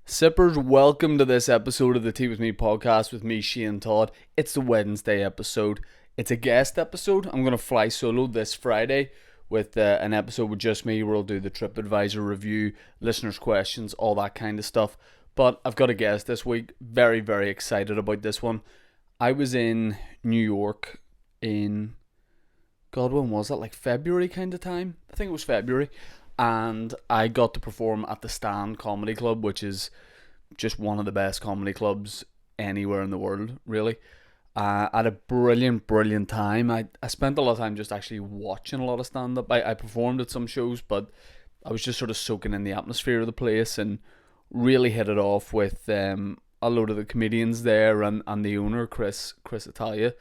Sippers, welcome to this episode of the Tea With Me podcast with me, Shane Todd. It's the Wednesday episode. It's a guest episode. I'm going to fly solo this Friday with an episode with just me where I'll do the TripAdvisor review, listeners' questions, all that kind of stuff. But I've got a guest this week. Very, very excited about this one. I was in New York in, God, when was that? Like February kind of time? I think it was February. And I got to perform at the Stand Comedy Club, which is just one of the best comedy clubs anywhere in the world, really. I had a brilliant, brilliant time. I spent a lot of time just actually watching a lot of stand-up. I performed at some shows, but I was just sort of soaking in the atmosphere of the place and really hit it off with a load of the comedians there and the owner, Chris Italia.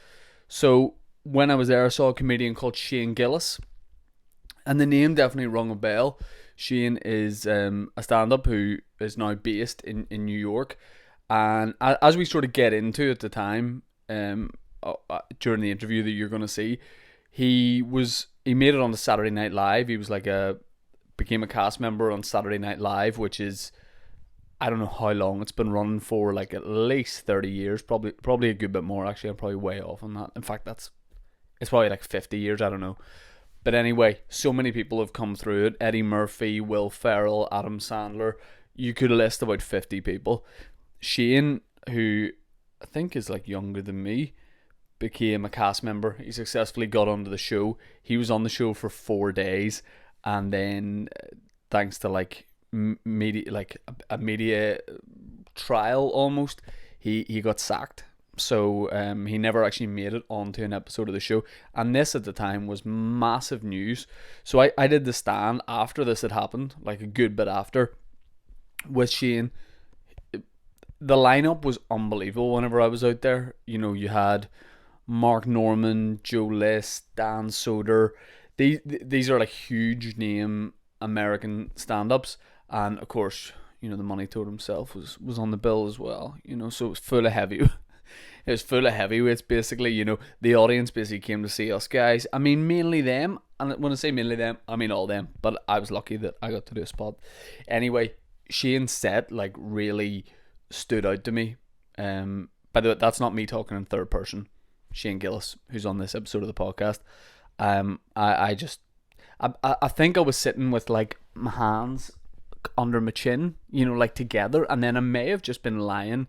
So when I was there, I saw a comedian called Shane Gillis, and the name definitely rung a bell. Shane is a stand-up who is now based in New York. And as we sort of get into it, the time, during the interview that you're going to see, he made it on the Saturday Night Live. He was became a cast member on Saturday Night Live, which is, I don't know how long it's been running for, like at least 30 years, probably a good bit more. Actually, I'm probably way off on that. In fact, it's probably like 50 years, I don't know. But anyway, so many people have come through it. Eddie Murphy, Will Ferrell, Adam Sandler. You could list about 50 people. Shane, who I think is like younger than me, became a cast member. He successfully got onto the show. He was on the show for 4 days, and then thanks to a media trial almost, he got sacked. So he never actually made it onto an episode of the show. And this at the time was massive news. So I did the Stand after this had happened, like a good bit after, with Shane. The lineup was unbelievable whenever I was out there. You know, you had Mark Norman, Joe List, Dan Soder. These are like huge name American stand-ups. And of course, you know, the Money Toad himself was on the bill as well. You know, so it was full of heavy. It was full of heavyweights, basically. You know, the audience basically came to see us guys. I mean, mainly them. And when I say mainly them, I mean all them. But I was lucky that I got to do a spot. Anyway, Shane's set, like, really stood out to me. By the way, that's not me talking in third person. Shane Gillis, who's on this episode of the podcast. I think I was sitting with, like, my hands under my chin, you know, like together. And then I may have just been lying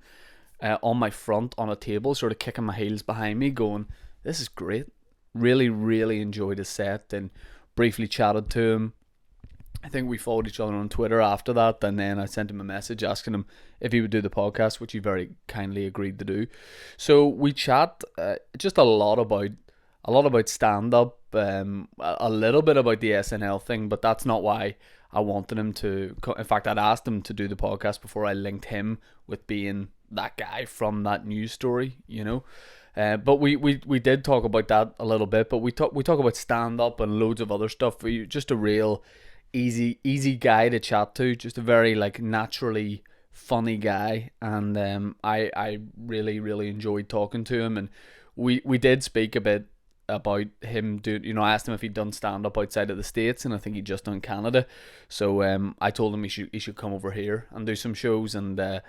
on my front on a table, sort of kicking my heels behind me, going, this is great. Really, really enjoyed his set and briefly chatted to him. I think we followed each other on Twitter after that, and then I sent him a message asking him if he would do the podcast, which he very kindly agreed to do. So we chat just a lot about stand up, a little bit about the SNL thing, but that's not why I wanted him to. In fact, I'd asked him to do the podcast before I linked him with being that guy from that news story, you know. But we did talk about that a little bit, but we talk about stand up and loads of other stuff. Just a real easy guy to chat to, just a very like naturally funny guy, and I really really enjoyed talking to him, and we did speak a bit about him doing, you know, I asked him if he'd done stand up outside of the States, and I think he'd just done Canada. So I told him he should come over here and do some shows, and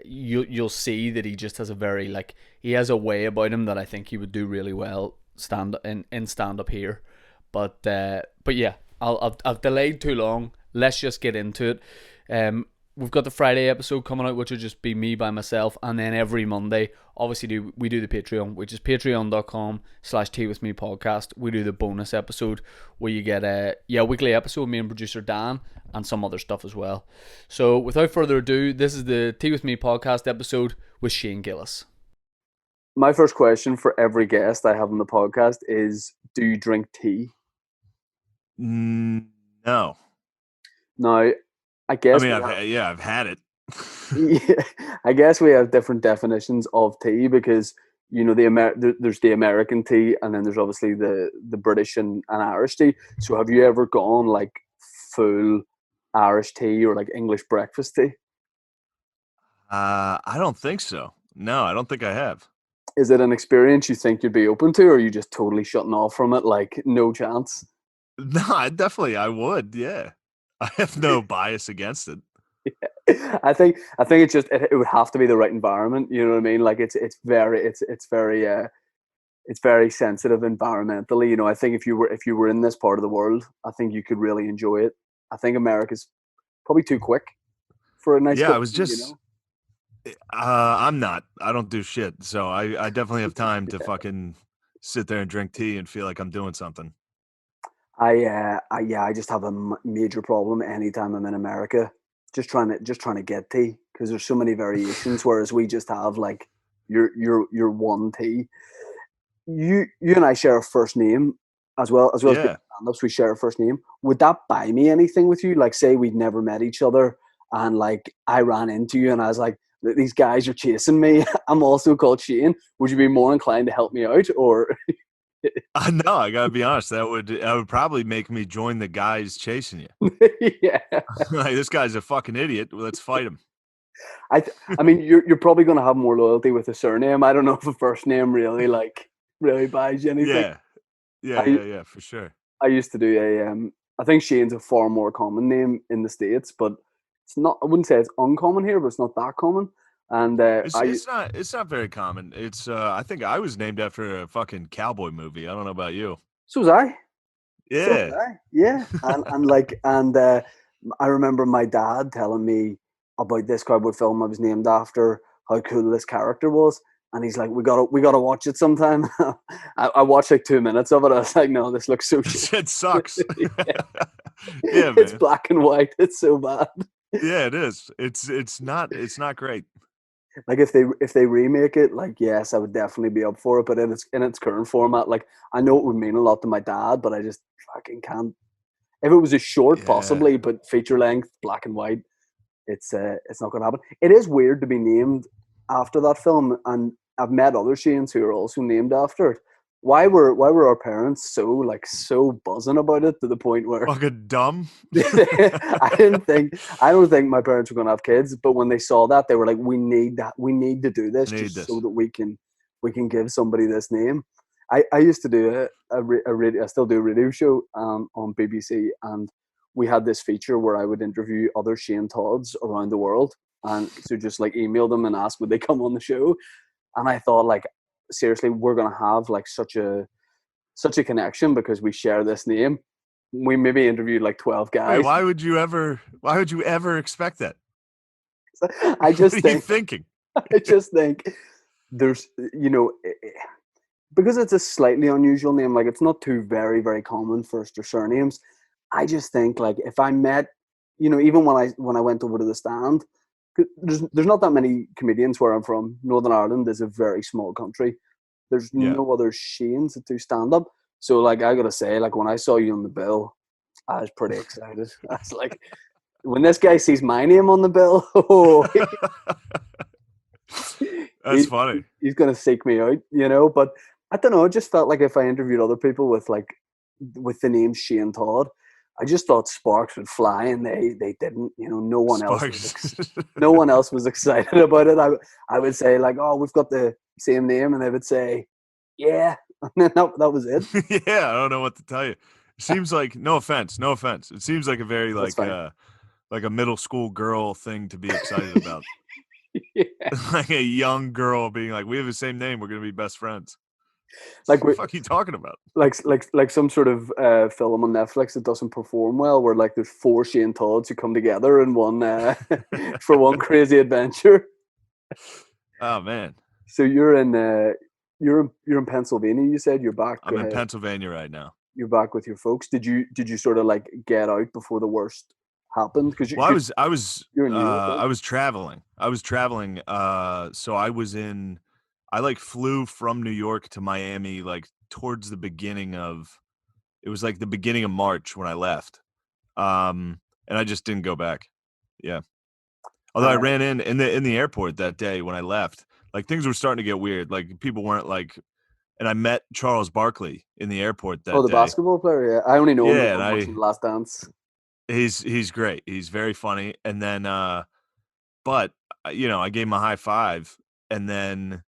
you'll see that he just has he has a way about him that I think he would do really well stand up here. But yeah, I've delayed too long. Let's just get into it. We've got the Friday episode coming out, which will just be me by myself, and then every Monday, obviously, we do the Patreon, which is patreon.com/teawithmepodcast. We do the bonus episode where you get a weekly episode with me and producer Dan and some other stuff as well. So without further ado, this is the Tea With Me podcast episode with Shane Gillis. My first question for every guest I have on the podcast is, do you drink tea? No. Now, I guess I've had it. Yeah, I guess we have different definitions of tea because, you know, there's the American tea, and then there's obviously the British and Irish tea. So have you ever gone like full Irish tea or like English breakfast tea? I don't think so. No, I don't think I have. Is it an experience you think you'd be open to, or are you just totally shutting off from it, like no chance? No, I would. Yeah, I have no bias against it. I think it's just it would have to be the right environment. You know what I mean? Like it's very sensitive environmentally. You know, I think if you were in this part of the world, I think you could really enjoy it. I think America's probably too quick for a nice Yeah, cup I of was tea. You just know. I'm not. I don't do shit. So I definitely have time to fucking sit there and drink tea and feel like I'm doing something. I just have a major problem anytime I'm in America, just trying to get tea because there's so many variations. Whereas we just have like your one tea. You and I share a first name as well as being Yeah. stand-ups. We share a first name. Would that buy me anything with you? Like, say we'd never met each other, and like I ran into you, and I was like, "These guys are chasing me." I'm also called Shane. Would you be more inclined to help me out, or I know, I gotta be honest, that would probably make me join the guys chasing you. yeah? Like, this guy's a fucking idiot. Well, let's fight him. I mean, you're probably going to have more loyalty with a surname. I don't know if a first name really buys you anything. Yeah. Yeah, I yeah, yeah, for sure. I used to do I think Shane's a far more common name in the States, but it's not. I wouldn't say it's uncommon here, but it's not that common. And It's I it's not it's not very common. It's I think I was named after a fucking cowboy movie. I don't know about you. so was I. So was Yeah. I. Yeah, and I remember my dad telling me about this cowboy film I was named after, how cool this character was, and he's like, "We gotta watch it sometime." I watched like 2 minutes of it. I was like, "No, this looks so shit." Shit sucks. Yeah. Yeah, It's man. black and white. It's so bad. Yeah, it is. It's not great. Like if they remake it, like yes, I would definitely be up for it. But in its current format, like I know it would mean a lot to my dad, but I just fucking can't. If it was a short, Yeah. possibly, but feature length, black and white, it's not going to happen. It is weird to be named after that film, and I've met other Shanes who are also named after it. Why were our parents so buzzing about it to the point where Fucking dumb. I don't think my parents were going to have kids, but when they saw that, they were like, "We need that. We need to do I this need just so this. that we can give somebody this name." I used to do a radio, I still do a radio show on BBC, and we had this feature where I would interview other Shane Todds around the world, and so just like email them and ask would they come on the show, and I thought like seriously, we're gonna have like such a connection because we share this name. We maybe interviewed like 12 Wait, guys. why would you ever expect that? I What just are you think, thinking? I just think there's, because it's a slightly unusual name, like it's not too very common first or surnames. I just think like if I met, even when I went over to the stand, there's not that many comedians where I'm from. Northern Ireland is a very small country. There's Yeah. no other Shanes that do stand up. So like I gotta say, like when I saw you on the bill, I was pretty excited. I was like, when this guy sees my name on the bill, oh, That's funny. he's gonna seek me out, But I don't know. It just felt like if I interviewed other people with the name Shane Todd, I just thought sparks would fly, and they didn't. Sparks. No one else was excited about it. I would say like, oh, we've got the same name, and they would say, yeah, and then that was it. Yeah, I don't know what to tell you. It seems like no offense, no offense. It seems like a very That's fine. like a middle school girl thing to be excited about. Yeah. Like a young girl being like, "We have the same name. We're gonna be best friends." Like What the we fuck are you talking about? like some sort of film on Netflix that doesn't perform well, where like there's four Shane Todds who come together in one for one crazy adventure. Oh man, So you're in Pennsylvania. You said I'm in Pennsylvania right now. you're back with your folks. Did you sort of like get out before the worst happened? Because Well, you're in New York, right? I was traveling. I was traveling. So I like flew from New York to Miami like towards the beginning of. It was like the beginning of March when I left. And I just didn't go back. Yeah. Although I Uh, ran in the airport that day when I left, like things were starting to get weird. Like people weren't like, and I met Charles Barkley in the airport oh, that the day. basketball player. Yeah, I only know him Yeah, and from watching The Last Dance. he's great. He's very funny. And then, but I gave him a high five, and then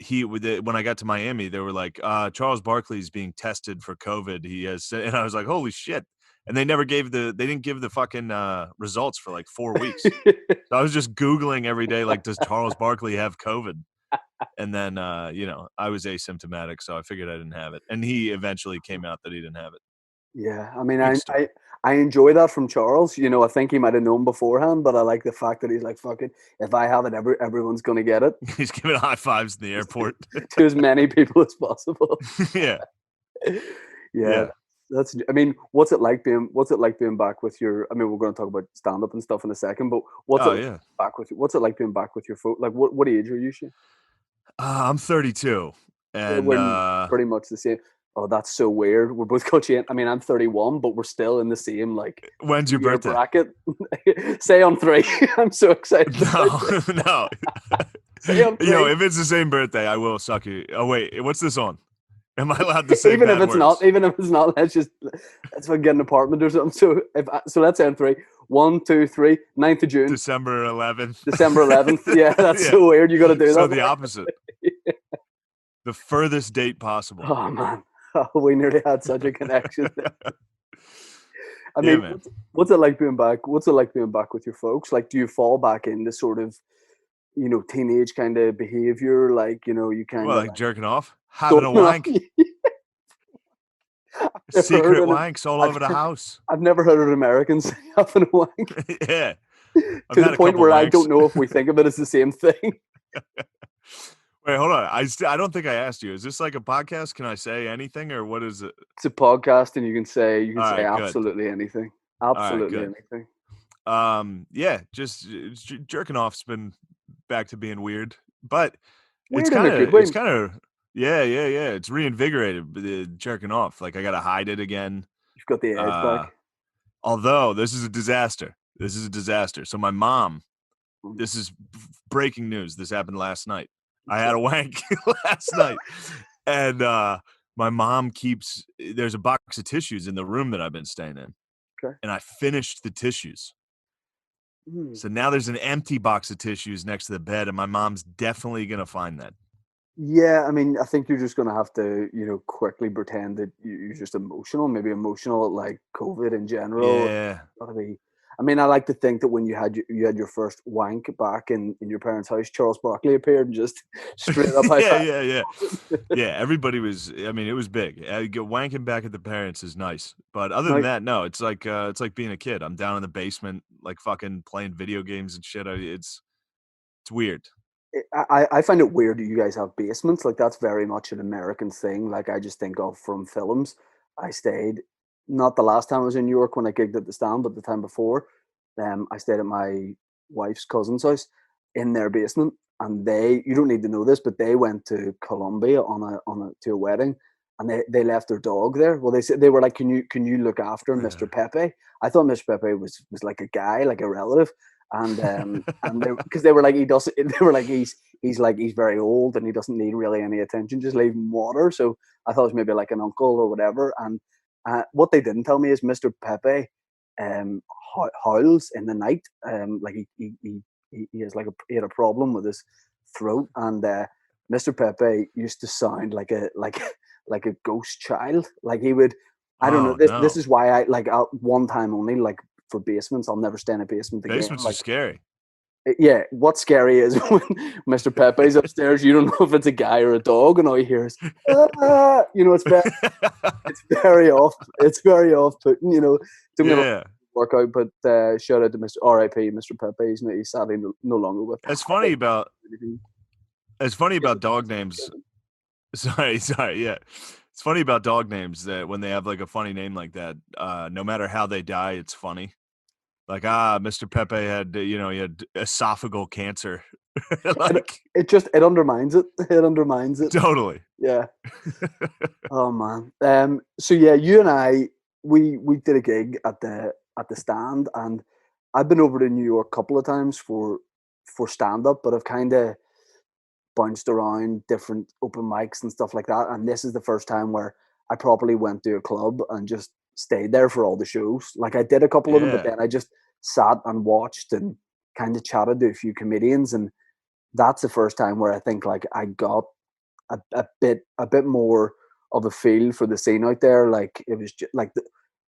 when I got to Miami, they were like, Charles Barkley's being tested for COVID. He has, and I was like, holy shit. and they didn't give the fucking results for like 4 weeks. So I was just Googling every day, like, does Charles Barkley have COVID? And then, I was asymptomatic, so I figured I didn't have it. And he eventually came out that he didn't have it. Yeah, I mean, Good I, story. I I enjoy that from Charles. I think he might have known beforehand, but I like the fact that he's like, "Fuck it, if I have it, everyone's gonna get it." He's giving high fives in the airport. To as many people as possible. Yeah, Yeah, yeah. that's. I mean, what's it like being back with your? I mean, we're going to talk about stand up and stuff in a second, but Oh, yeah. what's it like being back with your folk? Like, what age are you? Shane? I'm 32, Yeah, and, we're pretty much the same. Oh, that's so weird. We're both coaching. I mean, I'm 31, but we're still in the same like when's your year birthday? bracket. Say on three. I'm so excited about No, this. no. Say on three. If it's the same birthday, I will suck you. Oh, wait, what's this on? Am I allowed to say even if bad it's not, words? even if it's not, let's get an apartment or something. So let's say on three. 1, 2, 3. 9th of June, December 11th. December 11th. Yeah, that's Yeah. so weird. You got to do So that. the opposite. The furthest date possible. Oh man, we nearly had such a connection. I Yeah, mean, man. what's it like being back? What's it like being back with your folks? Like, do you fall back into sort of, teenage kind of behavior? Like, you kind Well, of like like jerking off, having a going on. wank, Never heard secret of it. wanks all I've, over the house. I've never heard of Americans having a wank Yeah. I've to the had a point couple where I wanks. don't know if we think of it as the same thing. Wait, hold on. I don't think I asked you. Is this like a podcast? Can I say anything, or what is it? It's a podcast, and you can All say right, good. absolutely anything. All right, Absolutely good. anything. Yeah, just jerking off's been back to being weird, but Weird in a good way. it's kind of, yeah, yeah, yeah. It's reinvigorated jerking off. Like I gotta hide it again. You've got the edge Uh, back. Although this is a disaster. This is a disaster. So my mom, Mm, this is breaking news. This happened last night. I okay. had a wank last night, and my mom keeps. There's a box of tissues in the room that I've been staying in, Okay. and I finished the tissues. Mm. So now there's an empty box of tissues next to the bed, and my mom's definitely gonna find that. Yeah, I mean, I think you're just gonna have to, quickly pretend that you're just emotional, maybe emotional at like COVID in general. Yeah. Gotta be. I mean, I like to think that when you had your first wank back in your parents' house, Charles Barkley appeared and just straight up high Yeah, five. yeah, yeah. Yeah, everybody was, I mean, it was big. Wanking back at the parents is nice. But other than Now, that, no, it's like being a kid. I'm down in the basement, like fucking playing video games and shit. It's weird. I find it weird that you guys have basements. Like that's very much an American thing. Like I just think of from films. I stayed not the last time I was in New York when I gigged at the stand, but the time before. I stayed at my wife's cousin's house in their basement, and you don't need to know this, but they went to Colombia to a wedding, and they left their dog there. Well, they said they were like, "Can you look after Mr. Yeah. Pepe?" I thought Mr. Pepe was like a guy, like a relative, and because they were like he doesn't they were like he's very old and he doesn't need really any attention, just leave him water. So I thought it was maybe like an uncle or whatever. And what they didn't tell me is Mr. Pepe howls in the night. Like he has he had a problem with his throat. And Mr. Pepe used to sound like like a ghost child. Like he would, I don't know, Oh this no. is why I like one time only, like for basements. I'll never stay in a basement again. Basements are Like, scary. yeah, what's scary is when Mr. Pepe's upstairs, you don't know if it's a guy or a dog, and all you hear is, ah! It's very off putting, Don't get me wrong, Yeah. work out, but shout out to Mr. R.I.P. Mr. Pepe. He's sadly no longer with us. It's funny about Yes, dog names. Sorry, yeah. It's funny about dog names that when they have like a funny name like that, no matter how they die, it's funny. Like, Mr. Pepe had, he had esophageal cancer. and Like, it undermines it. It undermines it. totally. Yeah. Oh man. So yeah, you and I, we did a gig at the stand, and I've been over to New York a couple of times for stand up, but I've kind of bounced around different open mics and stuff like that. And this is the first time where I properly went to a club and just stayed there for all the shows. Like I did a couple of them, but Yeah. then I just sat and watched and kind of chatted to a few comedians, and that's the first time where I think like I got a bit more of a feel for the scene out there. Like it was just like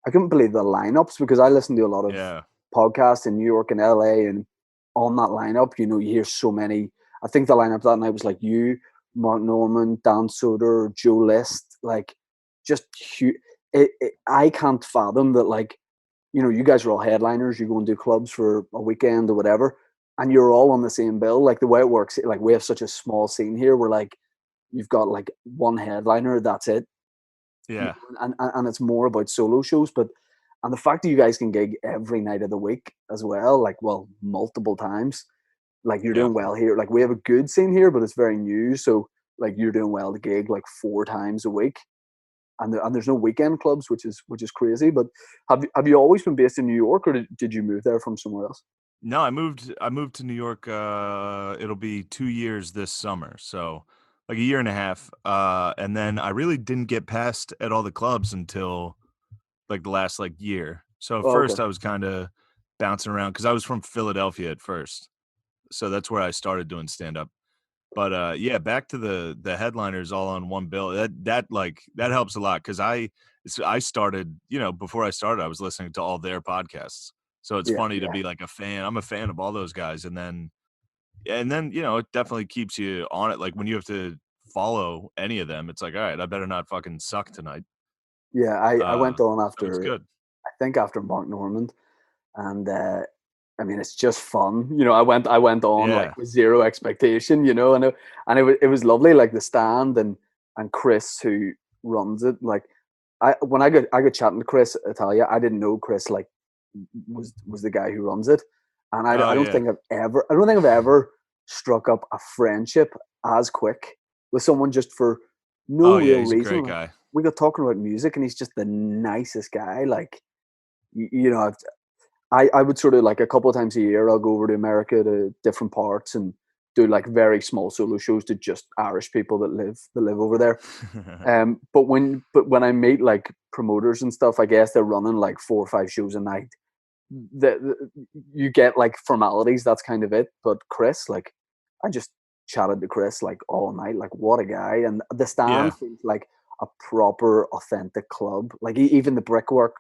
I couldn't believe the lineups, because I listen to a lot of Yeah. podcasts in New York and LA, and on that lineup, you hear so many. I think the lineup that night was like you, Mark Norman, Dan Soder, Joe List, like just huge. I can't fathom that, like, you guys are all headliners. You go and do clubs for a weekend or whatever, and you're all on the same bill. Like, the way it works, like, we have such a small scene here. Where, like, you've got like one headliner, that's it. Yeah. And it's more about solo shows. But and the fact that you guys can gig every night of the week as well, like, well, multiple times, like, you're Yeah. doing well here. Like, we have a good scene here, but it's very new. So, like, you're doing well to gig like 4 times a week, and there's no weekend clubs, which is crazy. But have you always been based in New York, or did you move there from somewhere else? No, I moved to New York, it'll be 2 years this summer, so, like, a year and a half, and then I really didn't get past at all the clubs until, like, the last, like, year. So at Oh, okay. first I was kinda bouncing around because I was from Philadelphia at first, so that's where I started doing stand-up. But, yeah, back to the headliners all on one bill, that helps a lot because I started, before I started, I was listening to all their podcasts. So it's Yeah, funny to yeah, be like a fan. I'm a fan of all those guys, and then, it definitely keeps you on it, like, when you have to follow any of them, it's like, "Alright, I better not fucking suck tonight." yeah. I went on So it's after, good. I think, after Mark Norman, and I mean, it's just fun. I went on like Yeah. with zero expectation, and it was lovely. Like, the stand, and Chris, who runs it. Like, when I got chatting to Chris Italia, I didn't know Chris, like, was the guy who runs it. And I Oh, don't yeah. think I've ever struck up a friendship as quick with someone, just for no Oh, yeah, real he's a reason. great Like, guy. we got talking about music, and he's just the nicest guy. Like, I would sort of, like, a couple of times a year, I'll go over to America, to different parts, and do like very small solo shows to just Irish people that live over there. But when I meet, like, promoters and stuff, I guess they're running like 4 or 5 shows a night. You get, like, formalities. That's kind of it. But Chris, like, I just chatted to Chris like all night. Like, what a guy! And the Yeah. stand feels like a proper, authentic club. Like, even the brickwork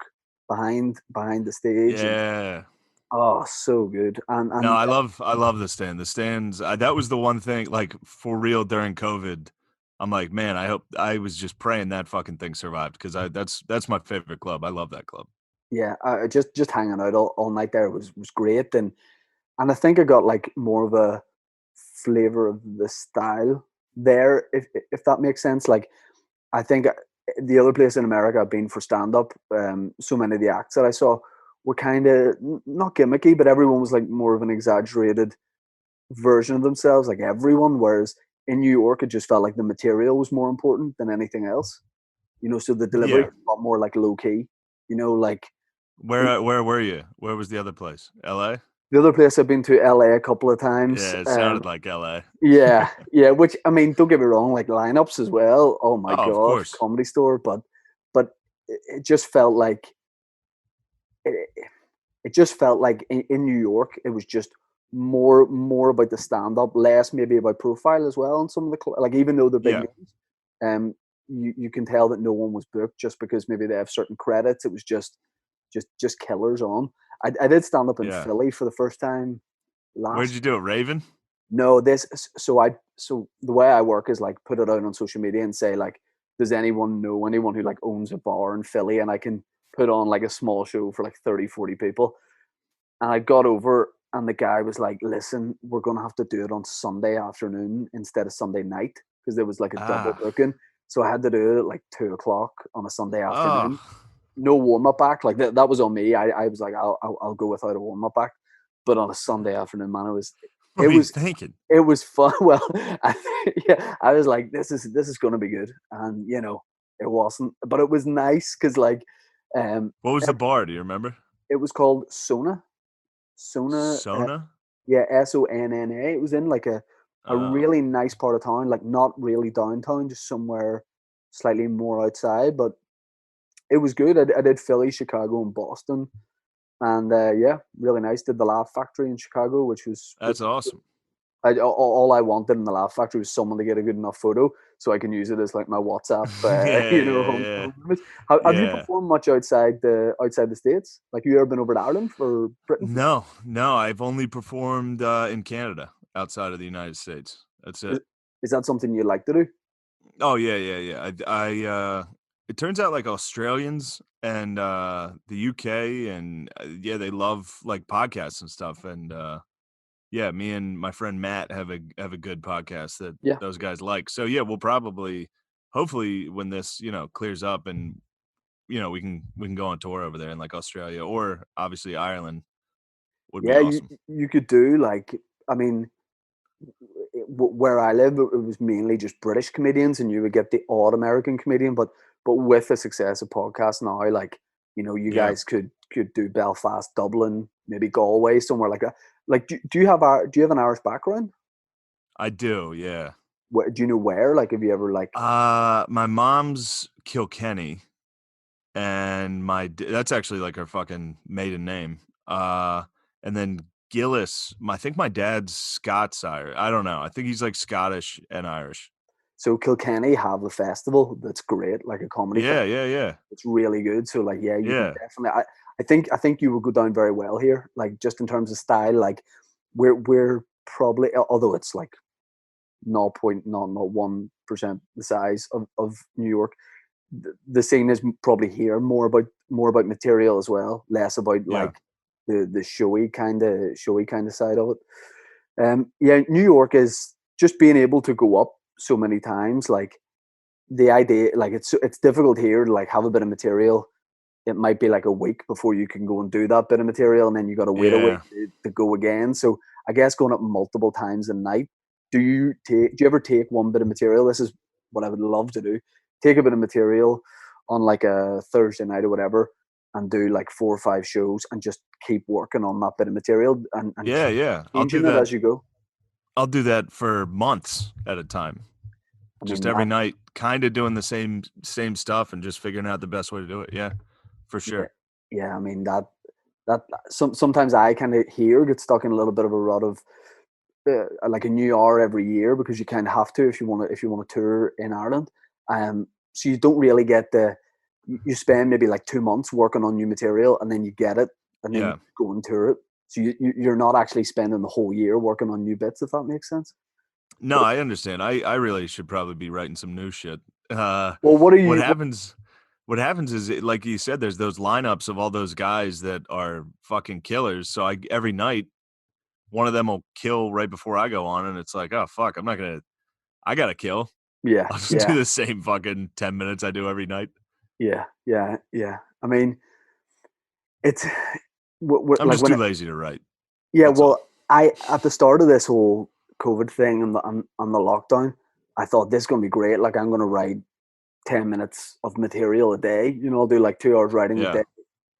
behind the stage, and Yeah. oh, so good. And No, and I love the stand. The stands, that was the one thing, like, for real during COVID. I'm like, man, I was just praying that fucking thing survived because that's my favorite club. I love that club. yeah, just hanging out all night there was great. And I think I got, like, more of a flavor of the style there, if that makes sense. Like, I think the other place in America I've been for stand up, so many of the acts that I saw were kind of not gimmicky, but everyone was like more of an exaggerated version of themselves, like everyone. Whereas in New York, it just felt like the material was more important than anything else. So the delivery Yeah. was a lot more like low key. Like, in Where were you? Where was the other place? LA? the other place I've been to, LA, a couple of times. Yeah, it sounded like LA. Yeah, yeah. Which, I mean, don't get me wrong, like, lineups as well. Oh my Oh, of god, course. Comedy Store, but it just felt like it, it just felt like in New York, it was just more about the stand up, less maybe about profile as well. And some of the like, even though they're big Yeah. names, you can tell that no one was booked just because maybe they have certain credits. It was just killers on. I did stand up in Yeah. Philly for the first time Where'd last. you do it, Raven? No, so the way I work is, like, put it out on social media and say, like, does anyone know anyone who, like, owns a bar in Philly, and I can put on, like, a small show for like 30, 40 people. And I got over, and the guy was like, listen, we're gonna have to do it on Sunday afternoon instead of Sunday night, because there was like a double Ah. booking. So I had to do it at like 2 o'clock on a Sunday Oh. afternoon. No warm up act. Like, that was on me. I was like, I'll go without a warm up act. But on a Sunday afternoon, man, it was What it were you was thinking? it was fun. Well, yeah, I was like, this is gonna be good, and it wasn't, but it was nice because, like, um, What was the ev- bar? Do you remember? it was called Sona. Sona? Yeah, Sonna. It was in like a Oh. really nice part of town, like not really downtown, just somewhere slightly more outside. But it was good. I did Philly, Chicago, and Boston, and yeah, really nice. Did the Laugh Factory in Chicago, which was That's awesome. All I wanted in the Laugh Factory was someone to get a good enough photo so I can use it as like my WhatsApp, Yeah, yeah, yeah, home image. Have you yeah. performed much outside the States? Like, you ever been over to Ireland or Britain? No, I've only performed in Canada outside of the United States. That's Is, it. is that something you'd like to do? Oh yeah, yeah, yeah. It turns out like Australians and the UK and yeah, they love like podcasts and stuff. And yeah, me and my friend Matt have a good podcast that Yeah. those guys like. So yeah, we'll probably, hopefully, when this clears up and we can go on tour over there in like Australia or obviously Ireland would be Yeah, you awesome. you could do like, I mean, where I live, it was mainly just British comedians, and you would get the odd American comedian. But with the success of podcasts now, like, you Yeah, guys could do Belfast, Dublin, maybe Galway, somewhere like that. Like, do you have an Irish background? I do. Yeah. Do you know where? Like, have you ever like? My mom's Kilkenny, and that's actually like her fucking maiden name. And then Gillis, I think my dad's Scots Irish. I don't know. I think he's like Scottish and Irish. So Kilkenny have a festival that's great, like a comedy Yeah, festival. yeah, yeah, It's really good. So like, yeah, you can yeah, definitely. I think you would go down very well here. Like, just in terms of style, like we're probably, although it's like 0.001% the size of New York. The scene is probably here more about material as well, less about yeah, like the showy kind of side of it. Yeah, New York is just being able to go up so many times. Like, the idea, like, it's difficult here to like have a bit of material. It might be like a week before you can go and do that bit of material, and then you got to wait a week yeah. to go again. So I guess going up multiple times a night. Do you ever take one bit of material? This is what I would love to do. Take a bit of material on like a Thursday night or whatever, and do like 4 or 5 shows, and just keep working on that bit of material, and Yeah, keep yeah. changing it as you go. I'll do that for months at a time. I Just mean every that. night, kind of doing the same stuff and just figuring out the best way to do it. Yeah, for Yeah, sure. yeah. I mean that sometimes I kind of here get stuck in a little bit of a rut of like a new hour every year, because you kind of have to if you want to tour in Ireland. So you don't really get you spend maybe like 2 months working on new material, and then you get it, and then you Yeah. go and tour it. So you're not actually spending the whole year working on new bits, if that makes sense. No, But I understand. I really should probably be writing some new shit. well, what are What you? happens what happens is like you said, there's those lineups of all those guys that are fucking killers. So every night one of them will kill right before I go on, and it's like, oh fuck, I gotta kill. Yeah, I'll just do yeah, the same fucking 10 minutes I do every night. yeah, yeah, yeah. I mean, it's I'm like just when too it, lazy to write. yeah, That's all. well, I at the start of this whole COVID thing and the lockdown, I thought this is gonna be great. Like, I'm gonna write 10 minutes of material a day. I'll do like 2 hours writing a Yeah. day.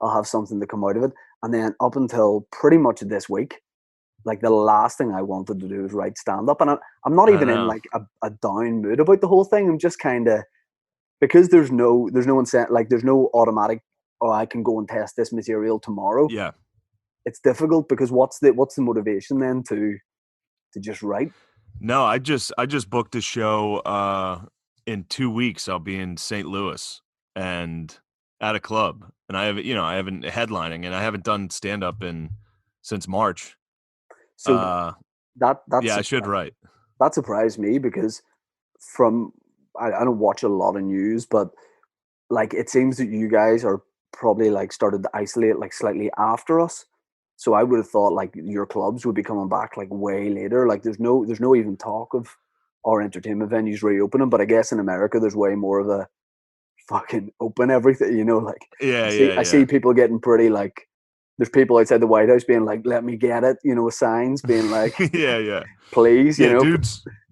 I'll have something to come out of it. And then up until pretty much this week, like, the last thing I wanted to do was write stand up. And I'm not I even in know. like a down mood about the whole thing. I'm just kind of, because there's no incentive, like, there's no automatic, oh, I can go and test this material tomorrow. Yeah. It's difficult, because what's the motivation then to just write? No, I just booked a show in 2 weeks. I'll be in St. Louis and at a club. And I haven't headlining and I haven't done stand up in since March. So Uh that yeah, that's I should write. that surprised me, because from I don't watch a lot of news, but like, it seems that you guys are probably like started to isolate like slightly after us. So I would have thought like your clubs would be coming back like way later. Like, there's no even talk of our entertainment venues reopening. But I guess in America there's way more of a fucking open everything. Like, I Yeah, see yeah, I see yeah. people getting pretty like, there's people outside the White House being like, "Let me get it," with signs being like, Yeah, yeah. "Please," Yeah,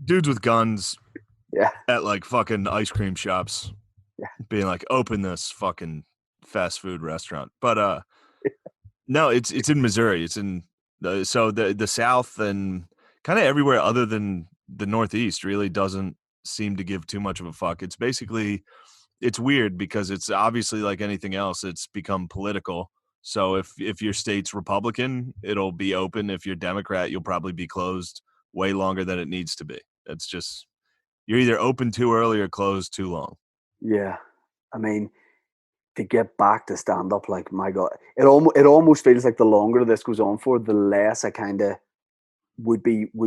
dudes with guns Yeah, at like fucking ice cream shops yeah, being like, open this fucking fast food restaurant. But no, it's in Missouri. It's in the South and kind of everywhere other than the Northeast really doesn't seem to give too much of a fuck. It's basically it's weird because it's obviously like anything else, it's become political. So if your state's Republican, it'll be open. If you're Democrat, you'll probably be closed. way longer than it needs to be. That's just, you're either open too early or closed too long. Yeah. I mean, to get back to stand up, like, my God, it almost feels like the longer this goes on for, the less I kind of would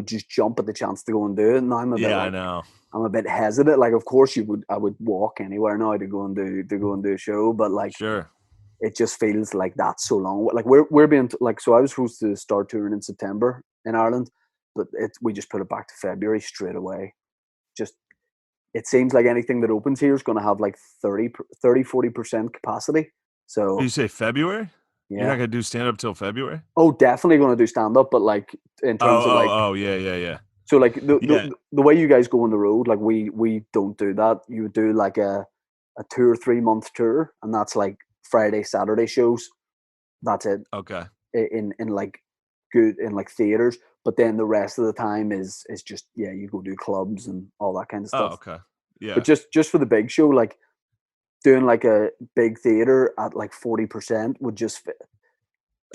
just jump at the chance to go and do it. Now I know. I'm a bit hesitant. Like, of course I would walk anywhere now to go and do a show, but like, Sure. it just feels like that's so long. Like, we're being like, so I was supposed to start touring in September in Ireland, but we just put it back to February straight away. Just, it seems like anything that opens here is going to have like 40% capacity. So You say February? You're not yeah. gonna do stand up till February? Oh, definitely going to do stand up, but like, in terms of like, Yeah. so like Yeah. the way you guys go on the road, like, we don't do that. You would do like a 2 or 3 month tour, and that's like Friday, Saturday shows. That's it. Okay. In like good, in like theaters, but then the rest of the time is just, yeah, you go do clubs and all that kind of Oh, stuff. okay. But Yeah. just for the big show, like, doing like a big theater at like 40% would just fit.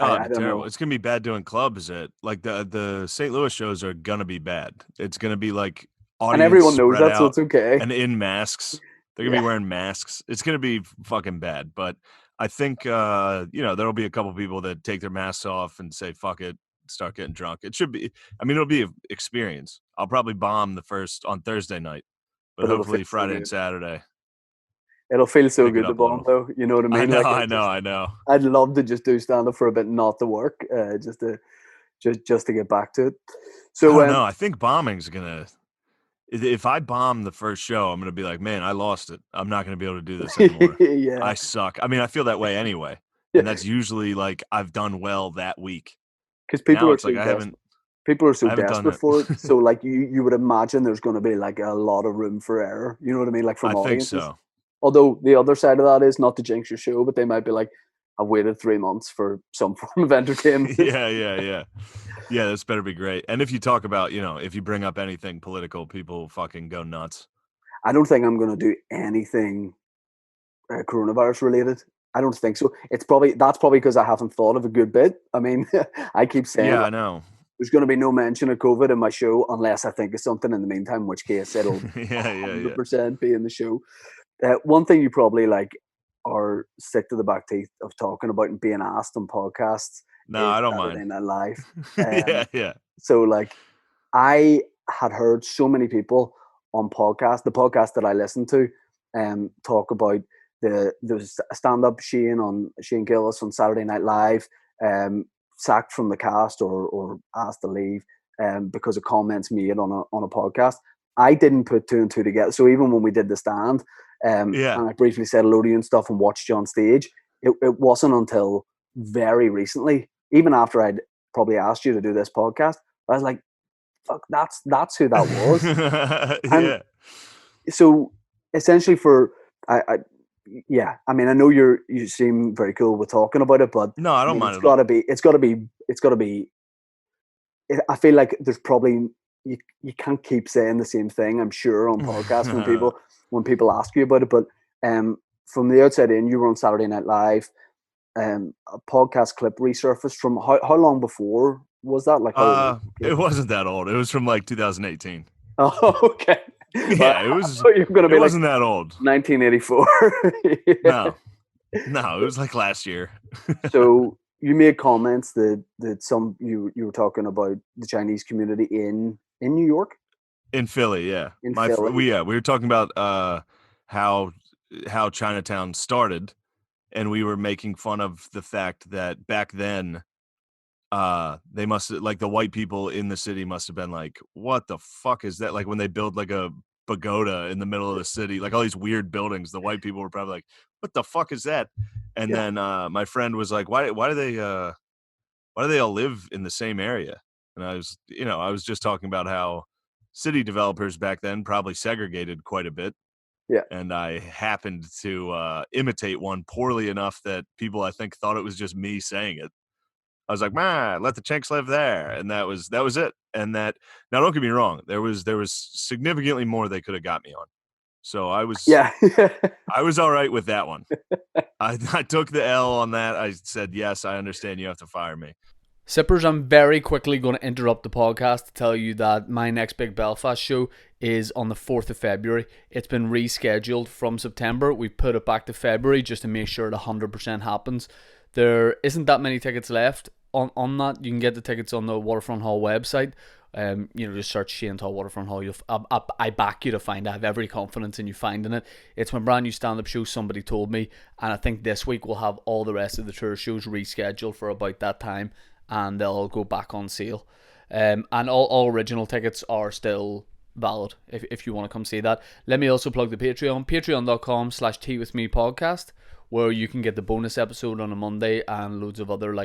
Oh, I it'd be don't terrible. know. It's gonna be bad doing clubs at like the St. Louis shows are gonna be bad. It's gonna be like And audience everyone knows spread that, so out it's okay. and in masks. They're gonna be Yeah, wearing masks. It's gonna be fucking bad. But I think there'll be a couple people that take their masks off and say fuck it, start getting drunk. It should be, I mean, it'll be an experience. I'll probably bomb the first on Thursday night, but but it'll feel hopefully so Friday and good. Saturday It'll feel so pick it good to up a bomb, little. though. You know what I I mean? know, Like, I know, I know. I'd love to just do stand up for a bit, not to work, just to get back to it. I So don't know. I think bombing's gonna, if I bomb the first show, I'm gonna be like, man, I lost it. I'm not gonna be able to do this anymore. yeah, I suck. I mean, I feel that way anyway, yeah, and that's usually like I've done well that week. because Now it's like people are I so haven't done desperate it. for it. So like, you would imagine there's going to be like a lot of room for error. You know what I mean? Like, from I think audiences. so. Although the other side of that is, not to jinx your show, but they might be like, I've waited 3 months for some form of entertainment. Yeah. This better be great. And if you talk about, if you bring up anything political, people fucking go nuts. I don't think I'm going to do anything coronavirus related. I don't think so. That's probably because I haven't thought of a good bit. I mean, I keep saying, Yeah, like, I know. there's going to be no mention of COVID in my show unless I think of something in the meantime, in which case it'll Yeah. 100% be in the show. One thing you probably like are sick to the back teeth of talking about and being asked on podcasts No, is I don't mind. Saturday Night Live. Yeah. So like, I had heard so many people on the podcast that I listened to, talk about the stand up Shane Gillis on Saturday Night Live, sacked from the cast or asked to leave, because of comments made on a podcast. I didn't put two and two together. So even when we did the stand, Yeah. and I briefly said hello to you and stuff and watched you on stage, it wasn't until very recently, even after I'd probably asked you to do this podcast, I was like, fuck, that's who that was. And Yeah. so essentially, I yeah, I mean, I know you seem very cool with talking about it, but No, I I don't mean, mind at all. it's got to be. I feel like there's probably, you can't keep saying the same thing, I'm sure, on podcasts when people ask you about it. But from the outside in, you were on Saturday Night Live. A podcast clip resurfaced from how long before was that? Like, how old? It wasn't that old. It was from like 2018. Oh, okay. Well, Yeah, it I was thought you were going to it be like wasn't that old. 1984. Yeah. No. No, it was like last year. So you made comments that some you were talking about the Chinese community in New York, In Philly, yeah. in Philly. We were talking about how Chinatown started, and we were making fun of the fact that back then they must like the white people in the city must have been like, what the fuck is that? Like when they build like a pagoda in the middle of the city, like all these weird buildings, the white people were probably like, what the fuck is that? And Yeah, then my friend was like, why do they all live in the same area? And I was just talking about how city developers back then probably segregated quite a bit. yeah, And I happened to imitate one poorly enough that people, I think, thought it was just me saying it. I was like, man, let the Chinks live there. And that was it. And that, now don't get me wrong, there was significantly more they could have got me on. So yeah. I was all right with that one. I took the L on that. I said, yes, I understand you have to fire me. Sippers, I'm very quickly going to interrupt the podcast to tell you that my next big Belfast show is on the 4th of February. It's been rescheduled from September. We've put it back to February just to make sure it 100% happens. There isn't that many tickets left on that. You can get the tickets on the Waterfront Hall website. Just search Shane Todd Waterfront Hall. I back you to find. I have every confidence in you finding it. It's my brand new stand-up show. Somebody told me, and I think this week we'll have all the rest of the tour shows rescheduled for about that time, and they'll all go back on sale. And all original tickets are still valid if you want to come see that. Let me also plug the Patreon, patreon.com/teawithmepodcast, where you can get the bonus episode on a Monday and loads of other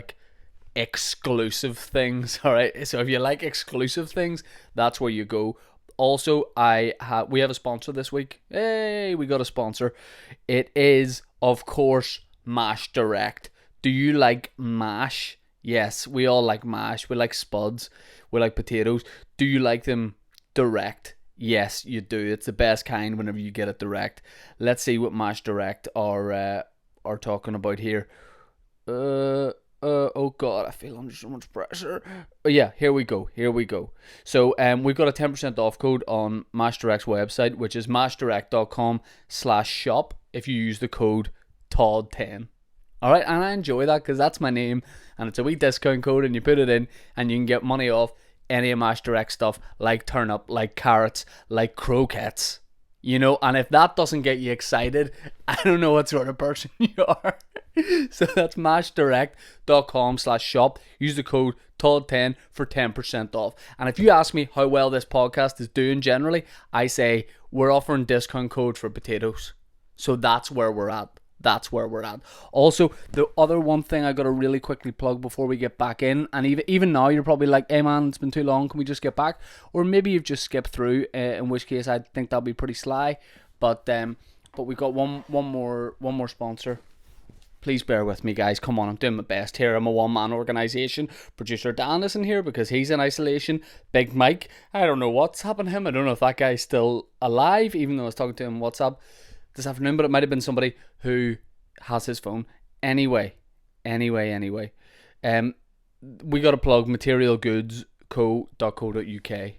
exclusive things. All right, so if you like exclusive things, that's where you go. Also, we have a sponsor this week. Hey, we got a sponsor. It is, of course, Mash Direct. Do you like mash? Yes, we all like mash. We like spuds. We like potatoes. Do you like them direct? Yes, you do. It's the best kind whenever you get it direct. Let's see what Mash Direct are talking about here. Oh god, I feel under so much pressure. Oh, yeah, here we go. So we've got a 10% off code on Mash Direct's website, which is mashdirect.com/shop if you use the code TOD10. Alright, and I enjoy that because that's my name and it's a wee discount code, and you put it in and you can get money off any of Mash Direct stuff like turnip, like carrots, like croquettes. And if that doesn't get you excited, I don't know what sort of person you are. So that's mashdirect.com/shop. Use the code TOD10 for 10% off. And if you ask me how well this podcast is doing generally, I say we're offering discount code for potatoes. So that's where we're at. Also, the other one thing I got to really quickly plug before we get back in, and even now you're probably like, hey man, it's been too long, can we just get back? Or maybe you've just skipped through, in which case I think that'll be pretty sly. But we've got one more sponsor. Please bear with me, guys. Come on, I'm doing my best here. I'm a one-man organisation. Producer Dan isn't here because he's in isolation. Big Mike, I don't know what's happened to him. I don't know if that guy's still alive, even though I was talking to him on WhatsApp this afternoon, but it might have been somebody who has his phone. Anyway, we got to plug materialgoodsco.co.uk.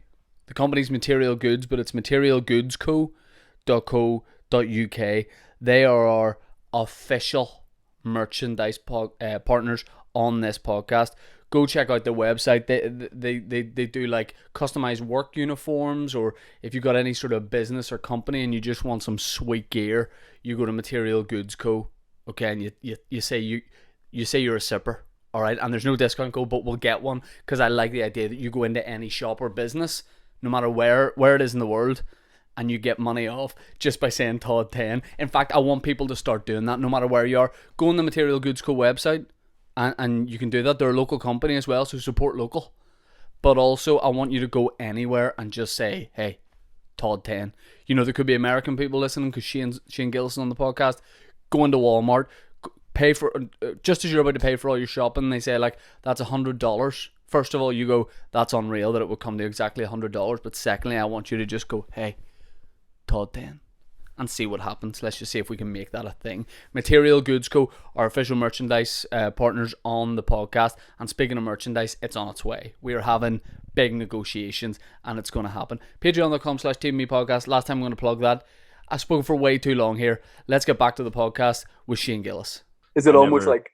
The company's Material Goods, but it's materialgoodsco.co.uk. They are our official merchandise partners on this podcast. Go check out their website. They do like customized work uniforms, or if you got any sort of business or company and you just want some sweet gear, you go to Material Goods Co. Okay, and you say you're a sipper, all right, and there's no discount code, but we'll get one because I like the idea that you go into any shop or business, no matter where it is in the world, and you get money off just by saying Todd10. In fact, I want people to start doing that no matter where you are. Go on the Material Goods Co. website. And you can do that. They're a local company as well, so support local. But also, I want you to go anywhere and just say, hey, Todd10. There could be American people listening because Shane Gillis is on the podcast. Go into Walmart, pay for, just as you're about to pay for all your shopping, they say, that's $100. First of all, you go, that's unreal that it would come to exactly $100. But secondly, I want you to just go, hey, Todd10. And see what happens. Let's just see if we can make that a thing. Material Goods Co. are official merchandise partners on the podcast. And speaking of merchandise, it's on its way. We are having big negotiations and it's going to happen. Patreon.com/teawithmepodcast. Last time I'm going to plug that. I've spoken for way too long here. Let's get back to the podcast with Shane Gillis. Is it almost like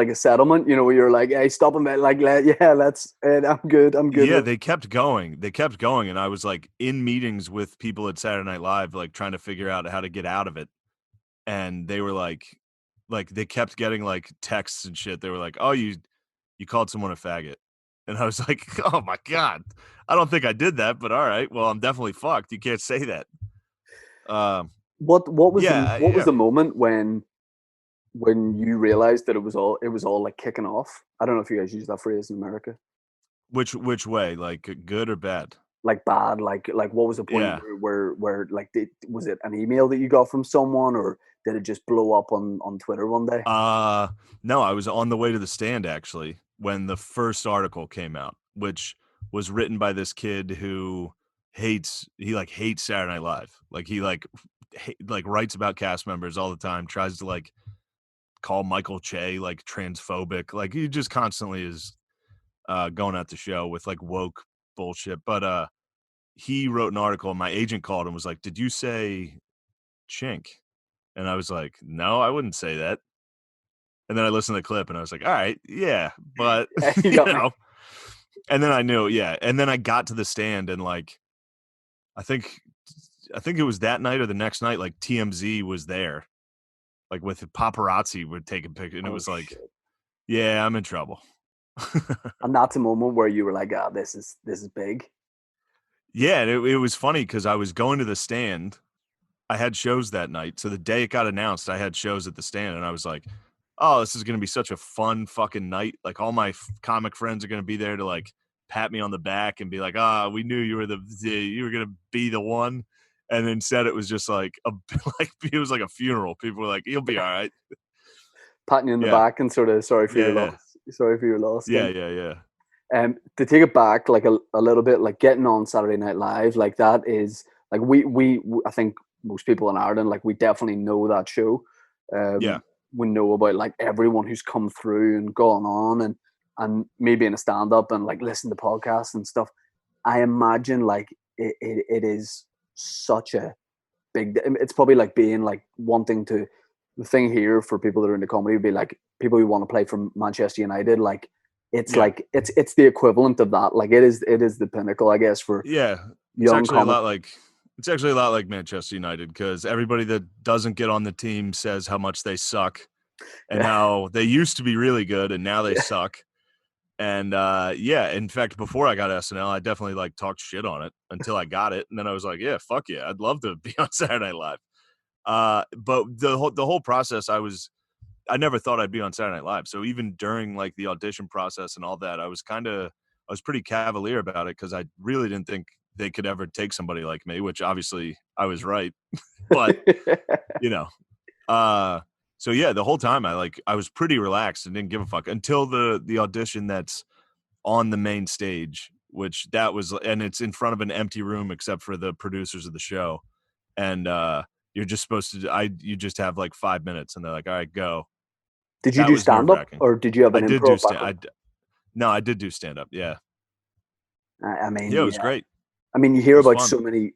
a settlement? Where you're like, hey, stop a minute, let's. I'm good. Yeah, they kept going, and I was like in meetings with people at Saturday Night Live, like trying to figure out how to get out of it, and they were like they kept getting like texts and shit. They were like, oh, you called someone a faggot, and I was like, oh my god, I don't think I did that, but all right, well, I'm definitely fucked. You can't say that. What was the moment when you realized that it was all like kicking off? I don't know if you guys use that phrase in America. Which way, like good or bad? Like bad, like what was the point where was it an email that you got from someone, or did it just blow up on Twitter one day? No, I was on the way to the stand actually when the first article came out, which was written by this kid who hates Saturday Night Live. Like he writes about cast members all the time, tries to call Michael Che like transphobic. Like he just constantly is going at the show with like woke bullshit. But he wrote an article and my agent called and was like, "Did you say chink?" And I was like, "No, I wouldn't say that." And then I listened to the clip and I was like, "All right, yeah, but You got me. And then I knew, yeah. And then I got to the stand and like I think it was that night or the next night, like TMZ was there. Like with paparazzi would take a picture and it was like, shit. yeah, I'm in trouble. And that's a moment where you were like, this is big. Yeah, and it was funny because I was going to the stand. I had shows that night. So the day it got announced, I had shows at the stand and I was like, oh, this is going to be such a fun fucking night. Like all my comic friends are going to be there to like pat me on the back and be like, we knew you were you were going to be the one. And instead it was just like it was like a funeral. People were like, you'll be all right. Patting you in the back and sort of sorry for your loss. Sorry for your loss. Yeah. To take it back like a little bit, like getting on Saturday Night Live, like that is like we I think most people in Ireland, like we definitely know that show. We know about like everyone who's come through and gone on and maybe in a stand-up and like listen to podcasts and stuff. I imagine like it is such a big, it's probably like being like wanting to, the thing here for people that are into comedy would be like people who want to play for Manchester United, like it's like it's the equivalent of that. Like it is the pinnacle, I guess, for it's actually a lot like Manchester United because everybody that doesn't get on the team says how much they suck and how they used to be really good and now they suck. And in fact, before I got SNL, I definitely like talked shit on it until I got it, and then I was like, yeah, fuck yeah, I'd love to be on Saturday Night Live. But the whole process, I never thought I'd be on Saturday Night Live. So even during like the audition process and all that, I was pretty cavalier about it because I really didn't think they could ever take somebody like me, which obviously I was right. But so yeah, the whole time I was pretty relaxed and didn't give a fuck until the audition that's on the main stage, which and it's in front of an empty room except for the producers of the show. And you're just supposed to you just have like 5 minutes and they're like, all right, go. Did you do stand up or did you have an improv background? No, I did do stand up. Yeah. I mean, it was great. I mean, you hear about so many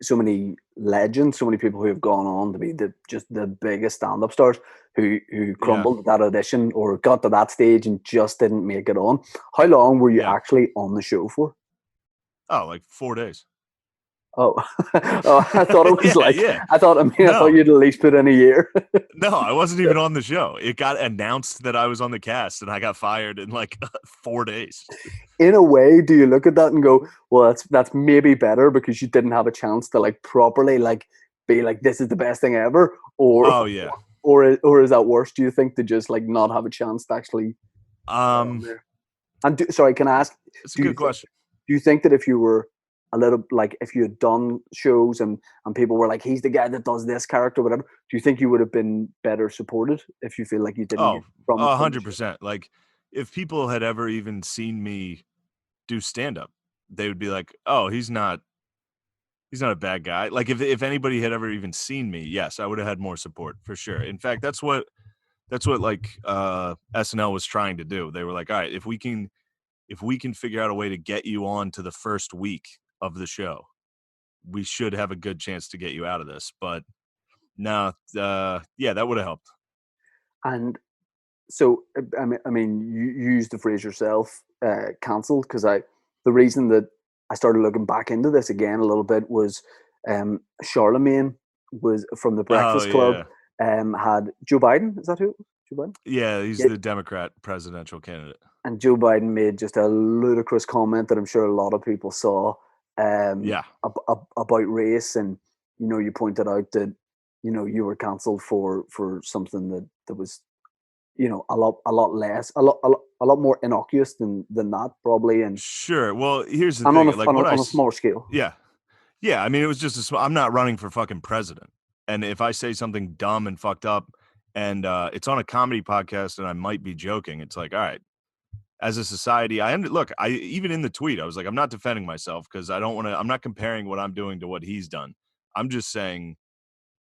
legends, so many people who have gone on to be just the biggest stand-up stars who crumbled at that audition or got to that stage and just didn't make it on. How long were you actually on the show for? Oh, like 4 days. Oh, I thought it was I thought you'd at least put in a year. No, I wasn't even on the show. It got announced that I was on the cast and I got fired in like 4 days. In a way, do you look at that and go, well, that's maybe better because you didn't have a chance to like properly like be like, this is the best thing ever? Or, or is that worse? Do you think to just like not have a chance to actually sorry, can I ask? It's a good question. Do you think that if you were a little like if you had done shows and people were like, he's the guy that does this character, whatever, do you think you would have been better supported if you feel like you didn't? 100%. Like if people had ever even seen me do stand-up, they would be like, oh, he's not a bad guy. Like if anybody had ever even seen me, yes, I would have had more support for sure. In fact, that's what like SNL was trying to do. They were like, all right, if we can figure out a way to get you on to the first week of the show, we should have a good chance to get you out of this. But no, that would have helped. And so, I mean, you used the phrase yourself, cancelled, because the reason that I started looking back into this again a little bit was Charlemagne was from the Breakfast Club, had Joe Biden. Is that who? Joe Biden? Yeah, he's the Democrat presidential candidate. And Joe Biden made just a ludicrous comment that I'm sure a lot of people saw about race. And, you pointed out that, you were cancelled for something that was, a lot less, a lot more innocuous than that probably. And sure. Well, here's the thing. On a smaller scale. Yeah. Yeah. I mean, it was just I'm not running for fucking president. And if I say something dumb and fucked up and it's on a comedy podcast and I might be joking, it's like, all right, as a society, even in the tweet, I was like, I'm not defending myself because I'm not comparing what I'm doing to what he's done. I'm just saying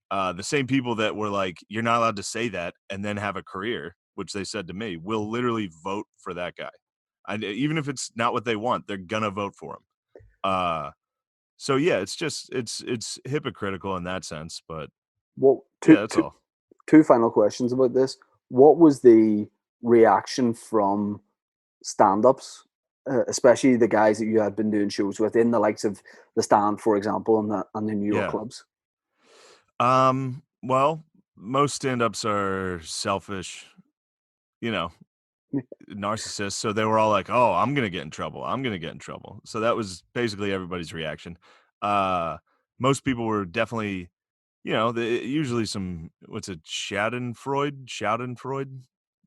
the same people that were like, you're not allowed to say that and then have a career which they said to me, will literally vote for that guy. And even if it's not what they want, they're gonna vote for him. So yeah, it's just it's hypocritical in that sense, but Well, yeah, that's all. two final questions about this. What was the reaction from stand-ups, especially the guys that you had been doing shows with in the likes of the Stand, for example, and the New York Yeah. clubs? Well, most stand-ups are selfish, you know, narcissists. So they were all like, "Oh, I'm gonna get in trouble. I'm gonna get in trouble." So that was basically everybody's reaction. Most people were definitely, usually some what's it, Schadenfreude.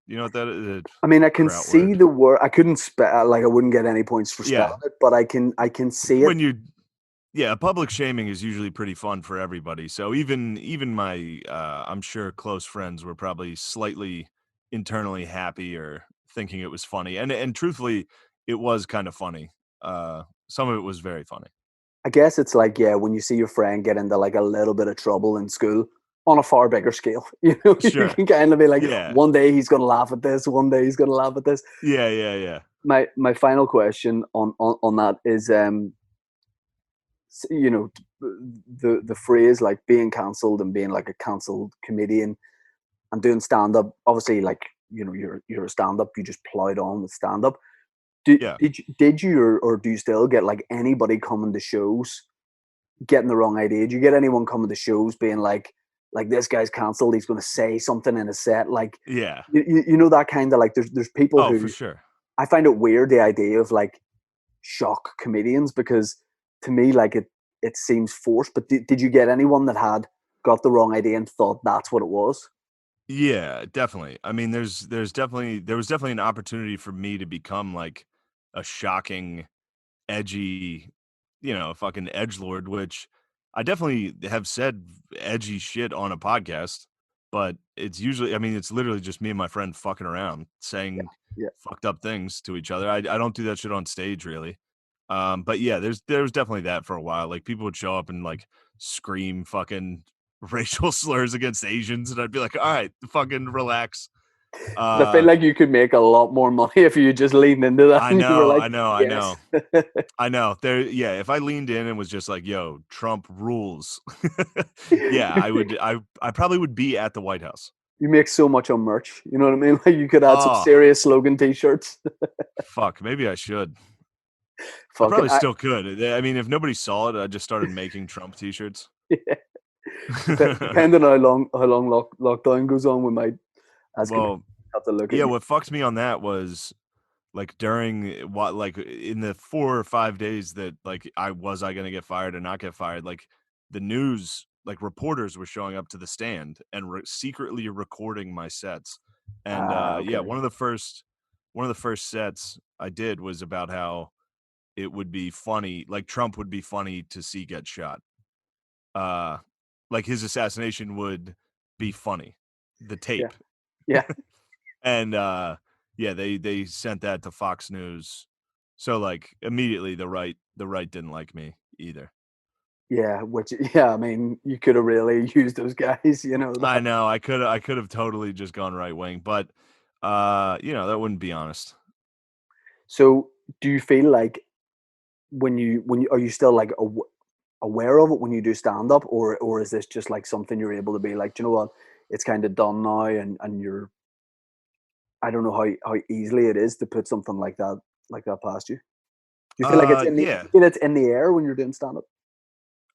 You know what that is? I mean, I can Kraut see word. the word. I couldn't spell, like I wouldn't get any points for Yeah, spelling it, but I can see it. when you yeah, public shaming is usually pretty fun for everybody. So even my I'm sure close friends were probably slightly internally happy or thinking it was funny. And truthfully, it was kind of funny. Some of it was very funny. I guess it's like, yeah, when you see your friend get into like a little bit of trouble in school on a far bigger scale, you Sure. can kind of be like, Yeah. one day he's gonna laugh at this, one day he's gonna laugh at this. Yeah. My final question on that is, the phrase like being cancelled and being like a cancelled comedian and doing stand up. Obviously, like you're a stand up. You just plowed on with stand up. Yeah. Did you or do you still get like anybody coming to shows getting the wrong idea? Do you get anyone coming to shows being like this guy's cancelled? He's going to say something in a set, like Yeah. you know that kind of like there's people Oh, who for sure. I find it weird, the idea of like shock comedians, because to me like it seems forced. But did you get anyone that had got the wrong idea and thought that's what it was? Yeah, definitely. I mean, there was definitely an opportunity for me to become like a shocking, edgy, fucking edgelord, which I definitely have said edgy shit on a podcast, but it's usually, I mean, it's literally just me and my friend fucking around saying Yeah, fucked up things to each other. I don't do that shit on stage really. But yeah, there was definitely that for a while. Like people would show up and like scream fucking racial slurs against Asians, and I'd be like, all right, fucking relax. I feel Uh, like you could make a lot more money if you just leaned into that I and you were know, like, I know, I yes. know. I know. There, yeah. If I leaned in and was just like, "Yo, Trump rules," yeah, I probably would be at the White House. You make so much on merch. You know what I mean? Like you could add some Oh, serious slogan T-shirts. fuck. Maybe I should. I Fuck it. probably still could. I mean, if nobody saw it, I just started making Trump T-shirts. Yeah. Depending on how long lockdown goes on, we might as comedians Well, have to look at yeah. you. What fucked me on that was like during what, like in the 4 or 5 days that like I gonna get fired or not get fired, like the news, like reporters were showing up to the stand and secretly recording my sets. And yeah, Okay. one of the first sets I did was about how it would be funny, like Trump would be funny to see get shot. Uh like his assassination would be funny. The Yeah. tape. Yeah. And yeah, they sent that to Fox News. So like immediately the right didn't like me either. Yeah. Which, yeah, I mean, you could have really used those guys, I that. know, I could have totally just gone right wing, but that wouldn't be honest. So do you feel like when you are you still like aware of it when you do stand up, or is this just like something you're able to be like, "Do you know what? It's kind of done now," and you're, I don't know how easily it is to put something like that past you. Do you feel like do Yeah. you feel it's in the air when you're doing stand up?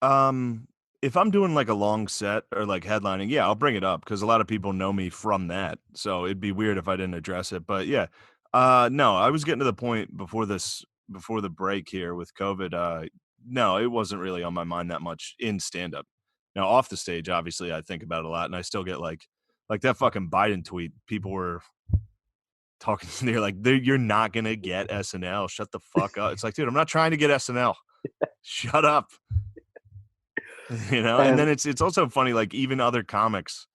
Um, if I'm doing like a long set or like headlining, yeah, I'll bring it up because a lot of people know me from that. So it'd be weird if I didn't address it. But yeah, no, I was getting to the point before the break here with COVID. No, it wasn't really on my mind that much in stand up. Now off the stage, obviously, I think about it a lot, and I still get like that fucking Biden tweet. People were talking. They're like, "You're not gonna get SNL. Shut the fuck up." It's like, dude, I'm not trying to get SNL. Shut up. And then Um, it's also funny, like even other comics,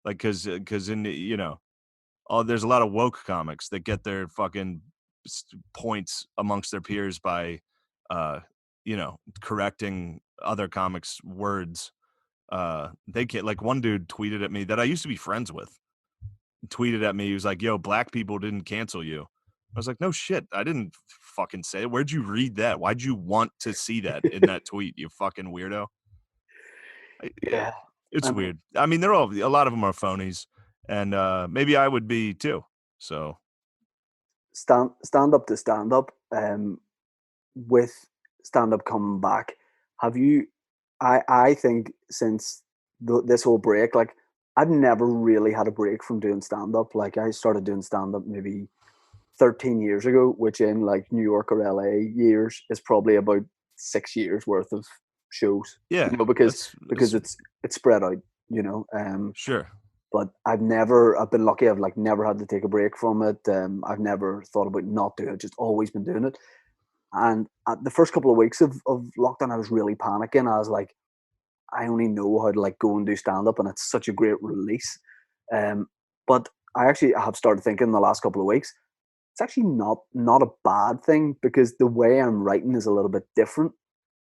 like because in there's a lot of woke comics that get their fucking points amongst their peers by correcting other comics words. They get, like, one dude tweeted at me that I used to be friends with, tweeted at me. He was like, "Yo, black people didn't cancel you." I was like, "No shit, I didn't fucking say it. Where'd you read that? Why'd you want to see that in that tweet? You fucking weirdo." Yeah. It's I mean, weird. I mean, a lot of them are phonies, and maybe I would be too. So stand up to stand up. With stand up coming back, have you? I think since this whole break, like I've never really had a break from doing stand up. Like I started doing stand up maybe 13 years ago, which in like New York or LA years is probably about 6 years worth of shows. yeah, Because that's it's spread out. sure. But I've been lucky. I've like never had to take a break from it. I've never thought about not doing it. Just always been doing it. And the first couple of weeks of lockdown, I was really panicking. I was like, I only know how to like go and do stand up, and it's such a great release. But I actually have started thinking the last couple of weeks, it's actually not a bad thing because the way I'm writing is a little bit different.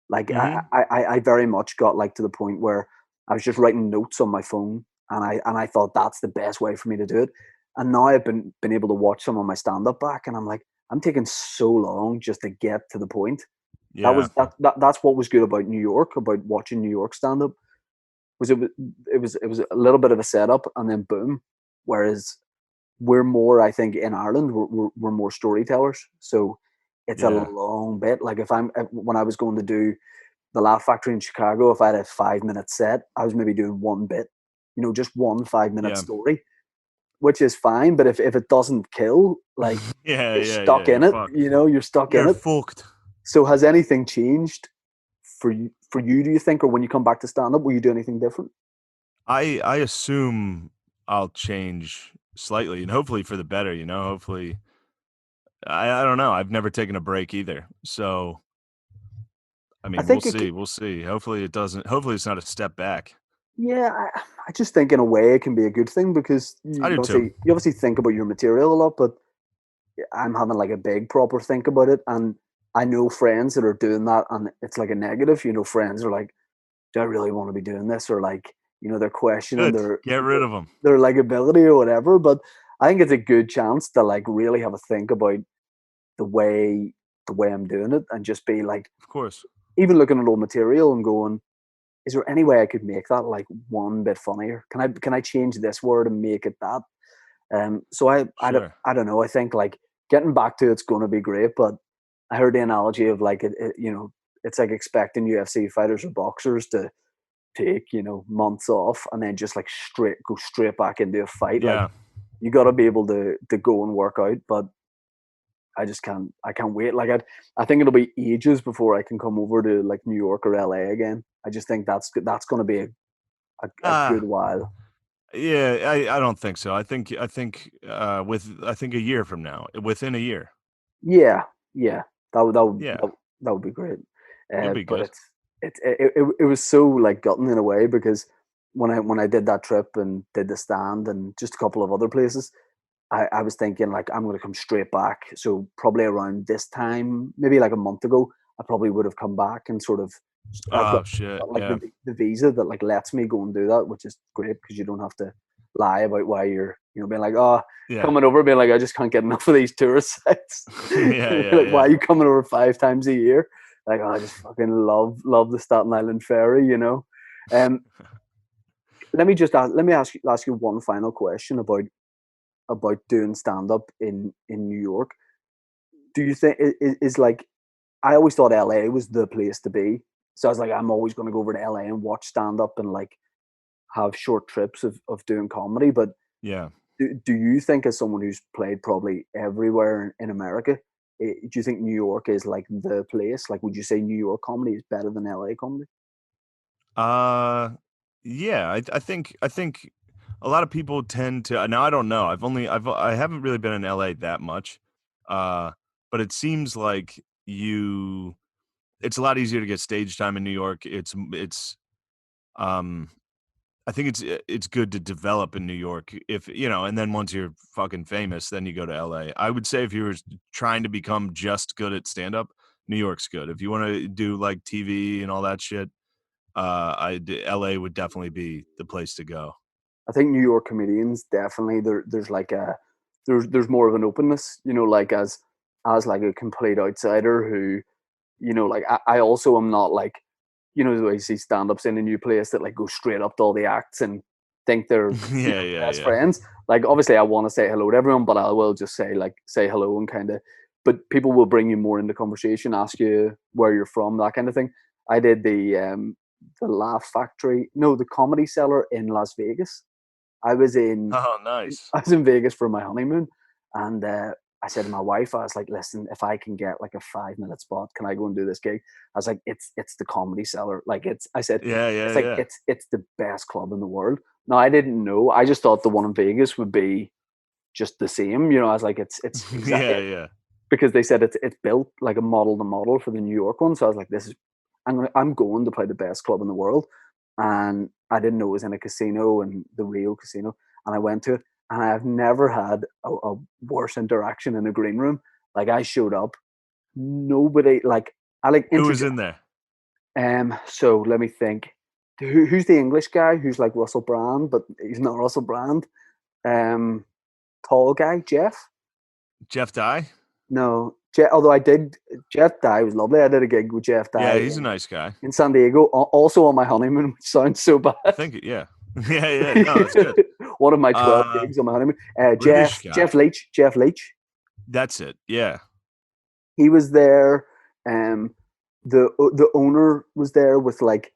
Like Hmm. I very much got like to the point where I was just writing notes on my phone, and I thought that's the best way for me to do it. And now I've been able to watch some of my stand up back, and I'm like, I'm taking so long just to get to the point. That Yeah, was that's what was good about New York, about watching New York stand up, was it was a little bit of a setup and then boom. Whereas we're more, I think, in Ireland, we're more storytellers. So it's a yeah, long bit. Like when I was going to do the Laugh Factory in Chicago, if I had a 5 minute set, I was maybe doing one bit, just one 5 minute yeah, story, which is fine. But if it doesn't kill, like yeah, you're yeah, yeah. stuck You're in it, fucked. you're stuck in You're it. fucked. So has anything changed for you? For you, do you think, or when you come back to stand up, will you do anything different? I assume I'll change slightly, and hopefully for the better. Hopefully. I don't know. I've never taken a break either, so I I mean, we'll think see. We'll see. Hopefully it doesn't. Hopefully it's not a step back. yeah, I just think in a way it can be a good thing because I you do too. obviously you obviously think about your material a lot, but I'm having like a big proper think about it, and I know friends that are doing that, and it's like a negative. Friends are like, "Do I really want to be doing this?" Or like, they're questioning Good. their Get rid of them. their like ability or whatever. But I think it's a good chance to like really have a think about the way the way I'm doing it, and just be like, Of course. even looking at old material and going, is there any way I could make that like one bit funnier? Can I change this word and make it that? So Sure. I don't know. I think like getting back to it's going to be great, but I heard the analogy of like it's like expecting UFC fighters or boxers to take months off and then just like go straight back into a fight. Like Yeah. you got to be able to go and work out, but I can't wait. Like I think it'll be ages before I can come over to like New York or LA again. I just think that's going to be a good Ah. while. Yeah. I don't think so. I think a year from now, within a year. Yeah, yeah, Yeah. that would be great. It'll be But good. it was so like gutting in a way because when I did that trip and did the stand and just a couple of other places, I was thinking like I'm going to come straight back. So probably around this time, maybe like a month ago, I probably would have come back and sort of I've Oh shit. got like Yeah. the visa that like lets me go and do that, which is great because you don't have to lie about why you're being like, oh, Yeah. coming over, being like, I just can't get enough of these tourist sites. Yeah. Yeah. Like, why Yeah. are you coming over 5 times a year? Like, oh, I just fucking love the Staten Island ferry. Um, let me ask you one final question about doing stand up in New York. Do you think is like I always thought LA was the place to be. So I was like, I'm always going to go over to LA and watch stand up and like have short trips of doing comedy. But Yeah. do you think, as someone who's played probably everywhere in America, do you think New York is like the place? Like, would you say New York comedy is better than LA comedy? Uh, yeah, I think a lot of people tend to. Now I don't know. I haven't really been in LA that much. Uh, but it seems like it's a lot easier to get stage time in New York. Um I think it's good to develop in New York and then once you're fucking famous, then you go to LA. I would say if you were trying to become just good at stand up, New York's good. If you want to do like TV and all that shit, LA would definitely be the place to go. I think New York comedians definitely there's like there's more of an openness, you know, like as like a complete outsider who, you know, like I also am not like, you know, the way you see stand-ups in a new place that like go straight up to all the acts and think they're Yeah, yeah, best yeah. friends. Like obviously I want to say hello to everyone, but I will just say hello and kind of. But people will bring you more into conversation, ask you where you're from, that kind of thing. I did the Laugh Factory, no, the Comedy Cellar in Las Vegas. I was in Oh, nice. I was in Vegas for my honeymoon, and I said to my wife, I was like, "Listen, if I can get like a 5 minute spot, can I go and do this gig?" I was like, "It's the Comedy Cellar. Like I said, Yeah, it's yeah, like yeah. it's the best club in the world." Now I didn't know. I just thought the one in Vegas would be just the same. You know, I was like, it's exactly Yeah, yeah. because they said it's built like a model to model for the New York one. So I was like, this is I'm going to play the best club in the world, and I didn't know it was in a casino and the Rio Casino, and I went to it, and I've never had a worse interaction in a green room. Like I showed up, nobody like I like Who was in there? So let me think. Who's the English guy who's like Russell Brand, but he's not Russell Brand? Um, Tall guy, Jeff. Jeff Dye? No, although I did, Jeff Dye was lovely. I did a gig with Jeff Yeah, Dye he's a nice guy. in San Diego, also on my honeymoon, which sounds so bad. I think, yeah. Yeah, yeah. No, it's good. One of my 12 Uh, gigs on my honeymoon. British guy. Jeff Leach. That's it. Yeah. He was there. The owner was there with like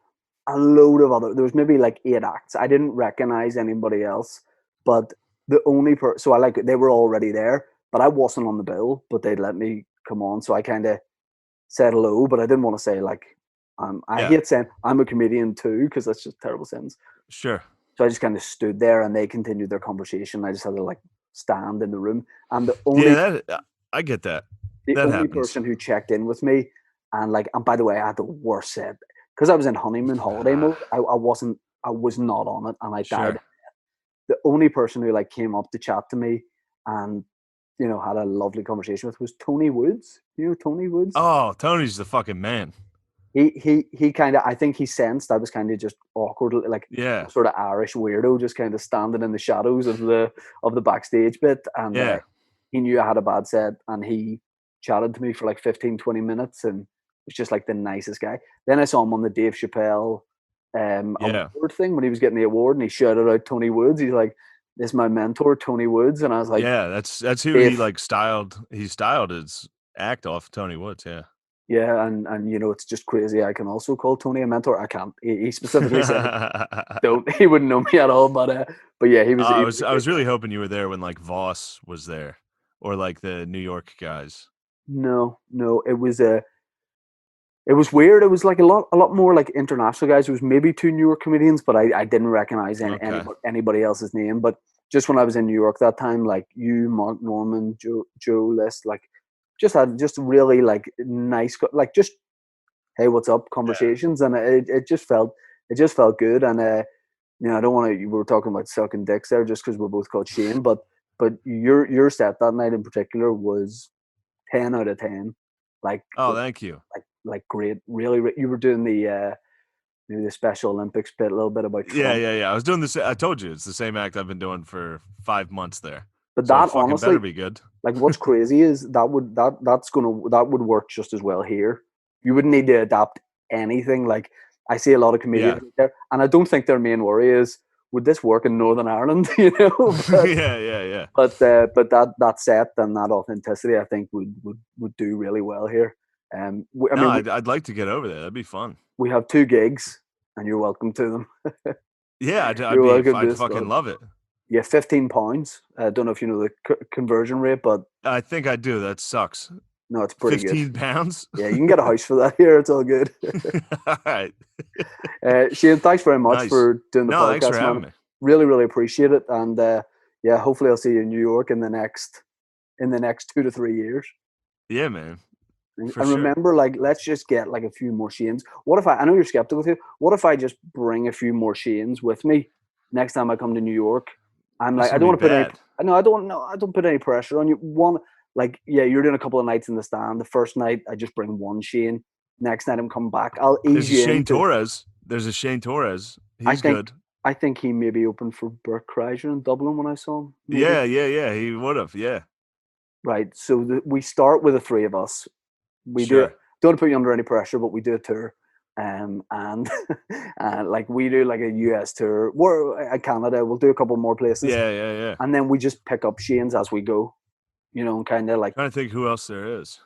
a load of other. There was maybe like 8 acts. I didn't recognize anybody else, but the only person. So I like they were already there, but I wasn't on the bill. But they'd let me come on, so I kind of said hello, but I didn't want to say like I Yeah. hate saying I'm a comedian too because that's just a terrible sentence. Sure. So I just kind of stood there and they continued their conversation. I just had to like stand in the room, and Yeah, I get that. the That only happens. person who checked in with me, and by the way, I had the worst set because I was in honeymoon holiday mode. I was not on it, and I died. Sure. The only person who like came up to chat to me and had a lovely conversation with was Tony Woods. You know Tony Woods? Oh, Tony's the fucking man. He kind of, I think he sensed I was kind of just awkward, like Yeah. some sort of Irish weirdo, just kind of standing in the shadows of the backstage bit, and Yeah. he knew I had a bad set, and he chatted to me for like 15-20 minutes, and was just like the nicest guy. Then I saw him on the Dave Chappelle Yeah. award thing when he was getting the award, and he shouted out Tony Woods. He's like, "This is my mentor, Tony Woods," and I was like, Yeah, that's who he "Dave." like styled. He styled his act off Tony Woods, yeah. Yeah, and it's just crazy. I can also call Tony a mentor. I can't. He specifically said, "Don't." He wouldn't know me at all, but yeah, he was. I He was was a I great was really guy. hoping you were there when like Voss was there or like the New York guys. No, no, it was weird. It was like a lot more like international guys. There was maybe 2 New York comedians, but I didn't recognize Okay. anybody else's name. But just when I was in New York that time, like you, Mark Norman, Joe List, like just had just really like nice, like just hey, what's up Yeah. conversations, and it just felt good. And I don't want to. We were talking about sucking dicks there, just because we're both called Shane, but your set that night in particular was 10 out of 10, like Oh, thank you. like great, really. You were doing the Special Olympics bit, a little bit about Yeah, Trump, yeah, yeah. I was doing this. I told you it's the same act I've been doing for 5 months there. but So it that fucking better honestly, be good. like what's crazy is that would work just as well here. You wouldn't need to adapt anything. Like I see a lot of Yeah. comedians out there, and I don't think their main worry is would this work in Northern Ireland, but Yeah, yeah, yeah. but that set and that authenticity, I think would do really well here. I No, mean, I'd like to get over there. That'd be fun. we have 2 gigs, and you're welcome to them. Yeah, You're welcome to I'd the fucking stud. love it. Yeah, £15. I don't know if you know the conversion rate, but I think I do. That sucks. no, it's pretty good. 15 pounds? Yeah, you can get a house for that here. It's all good. All right. Shane, thanks very much Nice. for doing the No, thanks for podcast, having man. me. Really, really appreciate it. And yeah, hopefully I'll see you in New York in the next 2 to 3 years. Yeah, man. And For sure. remember, like, let's just get like a few more Shanes. What if I know you're skeptical too. What if I just bring a few more Shanes with me next time I come to New York? I'm This like, is I gonna don't be want to put any. bad. No, I don't put any pressure on you. Like, yeah, you're doing a couple of nights in the stand. The first night, I just bring one Shane. Next night, I'm coming back. I'll ease There's a you Shane into. Torres. There's a Shane Torres. I He's think good. I think he maybe opened for Bert Kreischer in Dublin when I saw him. Maybe. Yeah. He would have. Yeah. Right. So we start with the three of us. We do it. Sure. Don't want to put you under any pressure, but we do a tour. And like we do like a US tour. We're at Canada. We'll do a couple more places. Yeah. And then we just pick up Shane's as we go. You know, and kind of like Trying to think who else there is.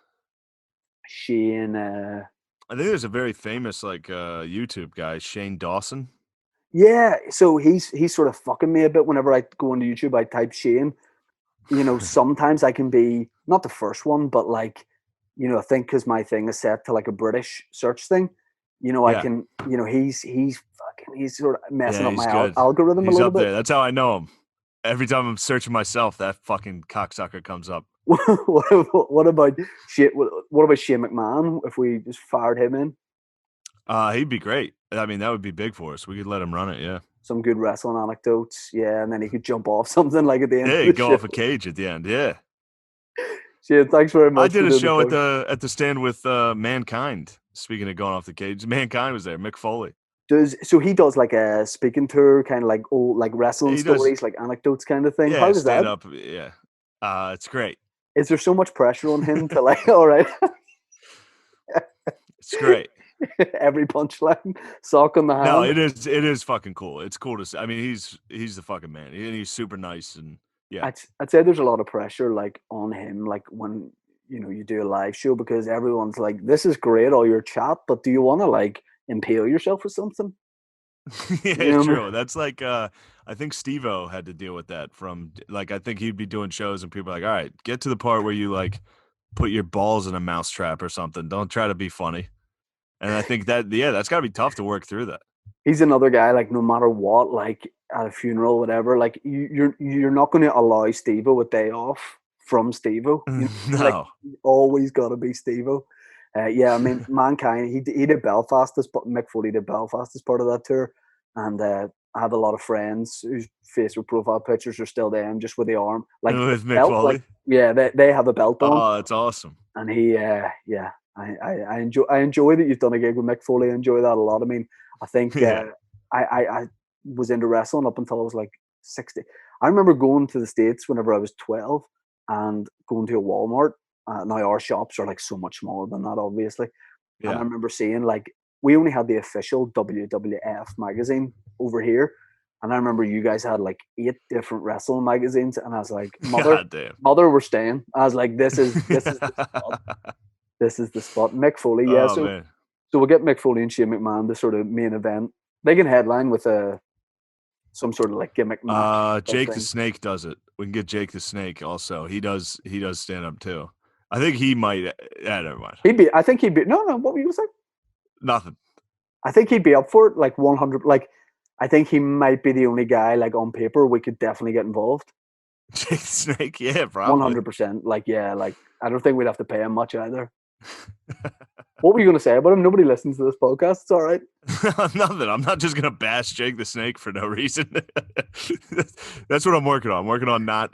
Shane. I think there's a very famous like YouTube guy, Shane Dawson. Yeah, so he's sort of fucking me a bit whenever I go onto YouTube. I type Shane. You know, sometimes I can be not the first one, but like, you know, I think because my thing is set to like a British search thing. You know, I Yeah. can. You know, he's sort of messing Yeah, up he's my good. algorithm He's a little up bit. there. That's how I know him. Every time I'm searching myself, that fucking cocksucker comes up. What about Shane? What about Shane McMahon? If we just fired him in, He'd be great. I mean, that would be big for us. We could let him run it. Yeah. some good wrestling anecdotes, yeah, and then he could jump off something like at the end Yeah, of he'd the go show. off a cage at the end. Yeah. Shane, thanks very much. I did for a doing show the at the stand with Mankind. Speaking of going off the cage, Mankind was there. Mick Foley. So he does like a speaking tour, kind of like old like wrestling He does. stories, like anecdotes kind of thing. Yeah, How does stand that? up. Yeah. It's great. Is there so much pressure on him to like, all right, It's great. every punchline, sock on the hand? No, it is fucking cool. It's cool to see. I mean, he's the fucking man. And he's super nice and yeah. I'd say there's a lot of pressure like on him, like when you know you do a live show because everyone's like, this is great, all your chat, but do you want to like impale yourself with something? Yeah, You know what I mean? true. That's like I think Steve-O had to deal with that from like I think he'd be doing shows and people are like, all right, get to the part where you like put your balls in a mousetrap or something. Don't try to be funny. And I think that that's gotta be tough to work through that. He's another guy like no matter what, like at a funeral, whatever, like you're not going to allow Steve-O a day off from Steve-O. You know, like No. always got to be Steve-O. Yeah, I mean, Mankind. He did Belfast as Mick Foley did Belfast as part of that tour, and I have a lot of friends whose Facebook profile pictures are still them, just with the arm, like the With Mick belt, Foley. like yeah, they have a belt on, Oh, that's awesome. and he, yeah, I enjoy that you've done a gig with Mick Foley. I enjoy that a lot. I mean, I think Yeah. I was into wrestling up until I was like 60. I remember going to the States whenever I was 12 and going to a Walmart. Now our shops are like so much smaller than that, obviously. And I Yeah. remember seeing like we only had the official WWF magazine over here. And I remember you guys had like 8 different wrestling magazines, and I was like, God damn. Mother, we're staying. I was like, this is the spot. This is the spot. Mick Foley, yeah. Oh man. So we'll get Mick Foley and Shane McMahon, the sort of main event. They can headline with some sort of like gimmick match. Jake the Snake does it. We can get Jake the Snake also. He does stand up too. I think he might never mind. I think he'd be no, what were you gonna say? Nothing. I think he'd be up for it, like 100. Like, I think he might be the only guy, like on paper, we could definitely get involved. Jake the Snake, yeah, probably. 100%. Like, yeah, like I don't think we'd have to pay him much either. What were you gonna say about him? Nobody listens to this podcast. It's all right. Nothing. I'm not just gonna bash Jake the Snake for no reason. That's what I'm working on. I'm working on not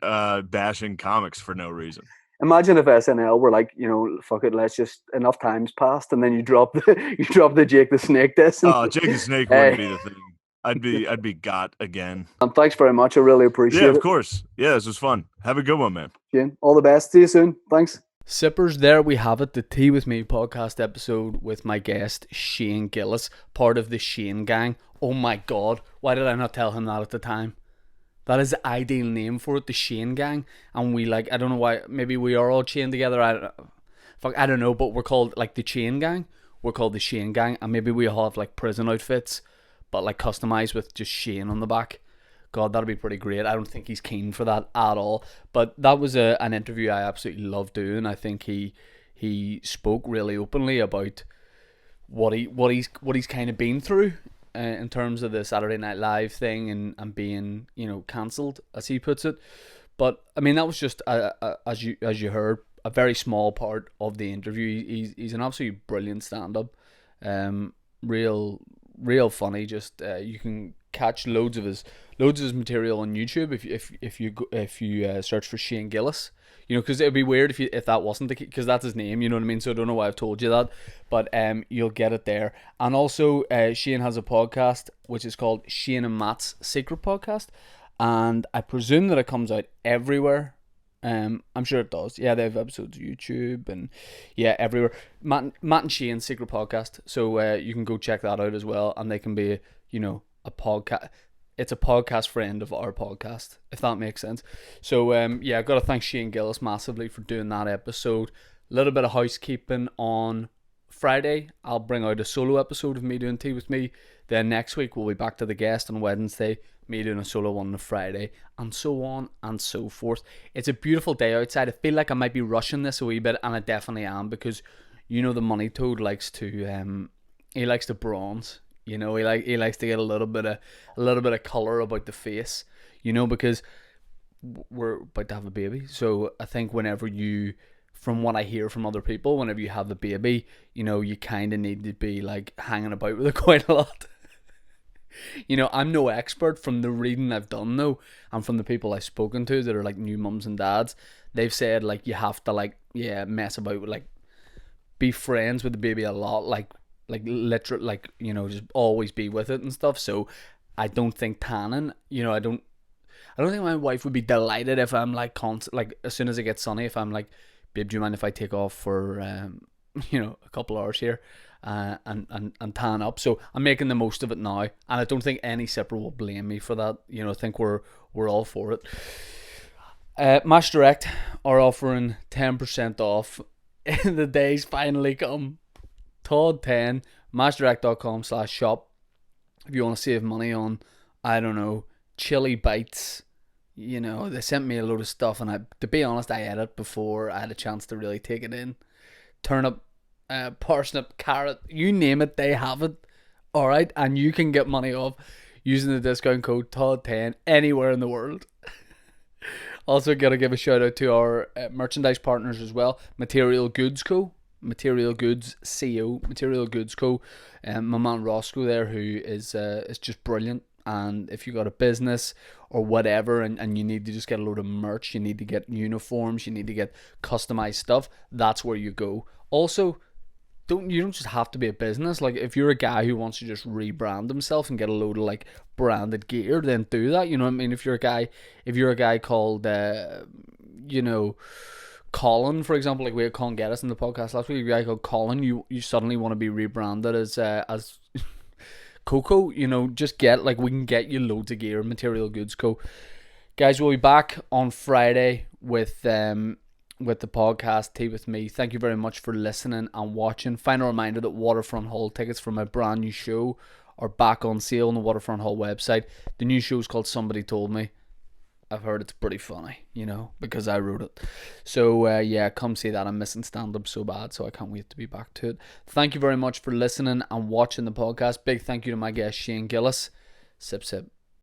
bashing comics for no reason. Imagine if SNL were like, you know, fuck it, let's just enough times passed, and then you drop the Jake the Snake disc. Oh, Jake the Snake wouldn't be the thing. I'd be got again. And thanks very much. I really appreciate it. Yeah, of course. Yeah, this was fun. Have a good one, man. Shane, all the best. See you soon. Thanks. Sippers, there we have it, the Tea With Me podcast episode with my guest Shane Gillis, part of the Shane Gang. Oh my god, why did I not tell him that at the time? That is the ideal name for it, the Shane Gang. And we I don't know why, maybe we are all chained together, I don't know, but we're called like the Chain Gang. We're called the Shane Gang, and maybe we all have like prison outfits, but like customized with just Shane on the back. God, that'd be pretty great. I don't think he's keen for that at all. But that was an interview I absolutely loved doing. I think he spoke really openly about what he's kind of been through in terms of the Saturday Night Live thing and being, you know, cancelled, as he puts it. But I mean, that was just as you heard, a very small part of the interview. He's an absolutely brilliant stand-up, real funny. Just you can catch loads of loads of his material on YouTube. If you search for Shane Gillis, you know, because it'd be weird if that wasn't the, because that's his name. You know what I mean? So I don't know why I've told you that, but you'll get it there. And also, Shane has a podcast which is called Shane and Matt's Secret Podcast, and I presume that it comes out everywhere. I'm sure it does. Yeah, they have episodes of YouTube and yeah, everywhere. Matt and Shane's Secret Podcast. So you can go check that out as well, and they can be, you know, a podcast. It's a podcast friend of our podcast, if that makes sense. So yeah, I've got to thank Shane Gillis massively for doing that episode. A little bit of housekeeping on Friday. I'll bring out a solo episode of me doing Tea With Me. Then next week we'll be back to the guest on Wednesday, me doing a solo one on a Friday, and so on and so forth. It's a beautiful day outside. I feel like I might be rushing this a wee bit, and I definitely am, because you know the money toad likes to he likes to bronze. You know, he likes to get a little bit of colour about the face. You know, because we're about to have a baby. So I think whenever you, from what I hear from other people, whenever you have a baby, you know, you kind of need to be like hanging about with it quite a lot. You know, I'm no expert. From the reading I've done though, and from the people I've spoken to that are like new mums and dads, they've said like you have to like, yeah, mess about with, like, be friends with the baby a lot, like literally, like, you know, just always be with it and stuff. So I don't think tanning, you know, I don't think my wife would be delighted if I'm like like as soon as it gets sunny, if I'm like, babe, do you mind if I take off for you know, a couple hours here and tan up? So I'm making the most of it now, and I don't think any sipper will blame me for that. You know, I think we're all for it. Match Direct are offering 10% off. The days finally come. Todd 10, matchdirect.com/shop. If you want to save money on, I don't know, chili bites. You know, they sent me a load of stuff, and to be honest, I ate it before I had a chance to really take it in. Turnip, parsnip, carrot, you name it, they have it. Alright, and you can get money off using the discount code TOD10 anywhere in the world. Also, gotta give a shout out to our merchandise partners as well. Material Goods Co. Material Goods CO. Material Goods Co. My man Roscoe there, who is just brilliant. And if you got a business or whatever, and you need to just get a load of merch, you need to get uniforms, you need to get customized stuff, that's where you go. Also, you don't just have to be a business. Like, if you're a guy who wants to just rebrand himself and get a load of like branded gear, then do that. You know what I mean? If you're a guy called you know, Colin, for example, like we had Colin Geddes in the podcast last week, a guy called Colin, you suddenly want to be rebranded as Coco, you know, just we can get you loads of gear. Material Goods Co. Guys, we'll be back on Friday with the podcast Tea With Me. Thank you very much for listening and watching. Final reminder that Waterfront Hall tickets for my brand new show are back on sale on the Waterfront Hall website. The new show is called Somebody Told Me. I've heard it's pretty funny, you know, because I wrote it. So yeah, come see that. I'm missing stand-up so bad, so I can't wait to be back to it. Thank you very much for listening and watching the podcast. Big thank you to my guest Shane Gillis. Sip sip.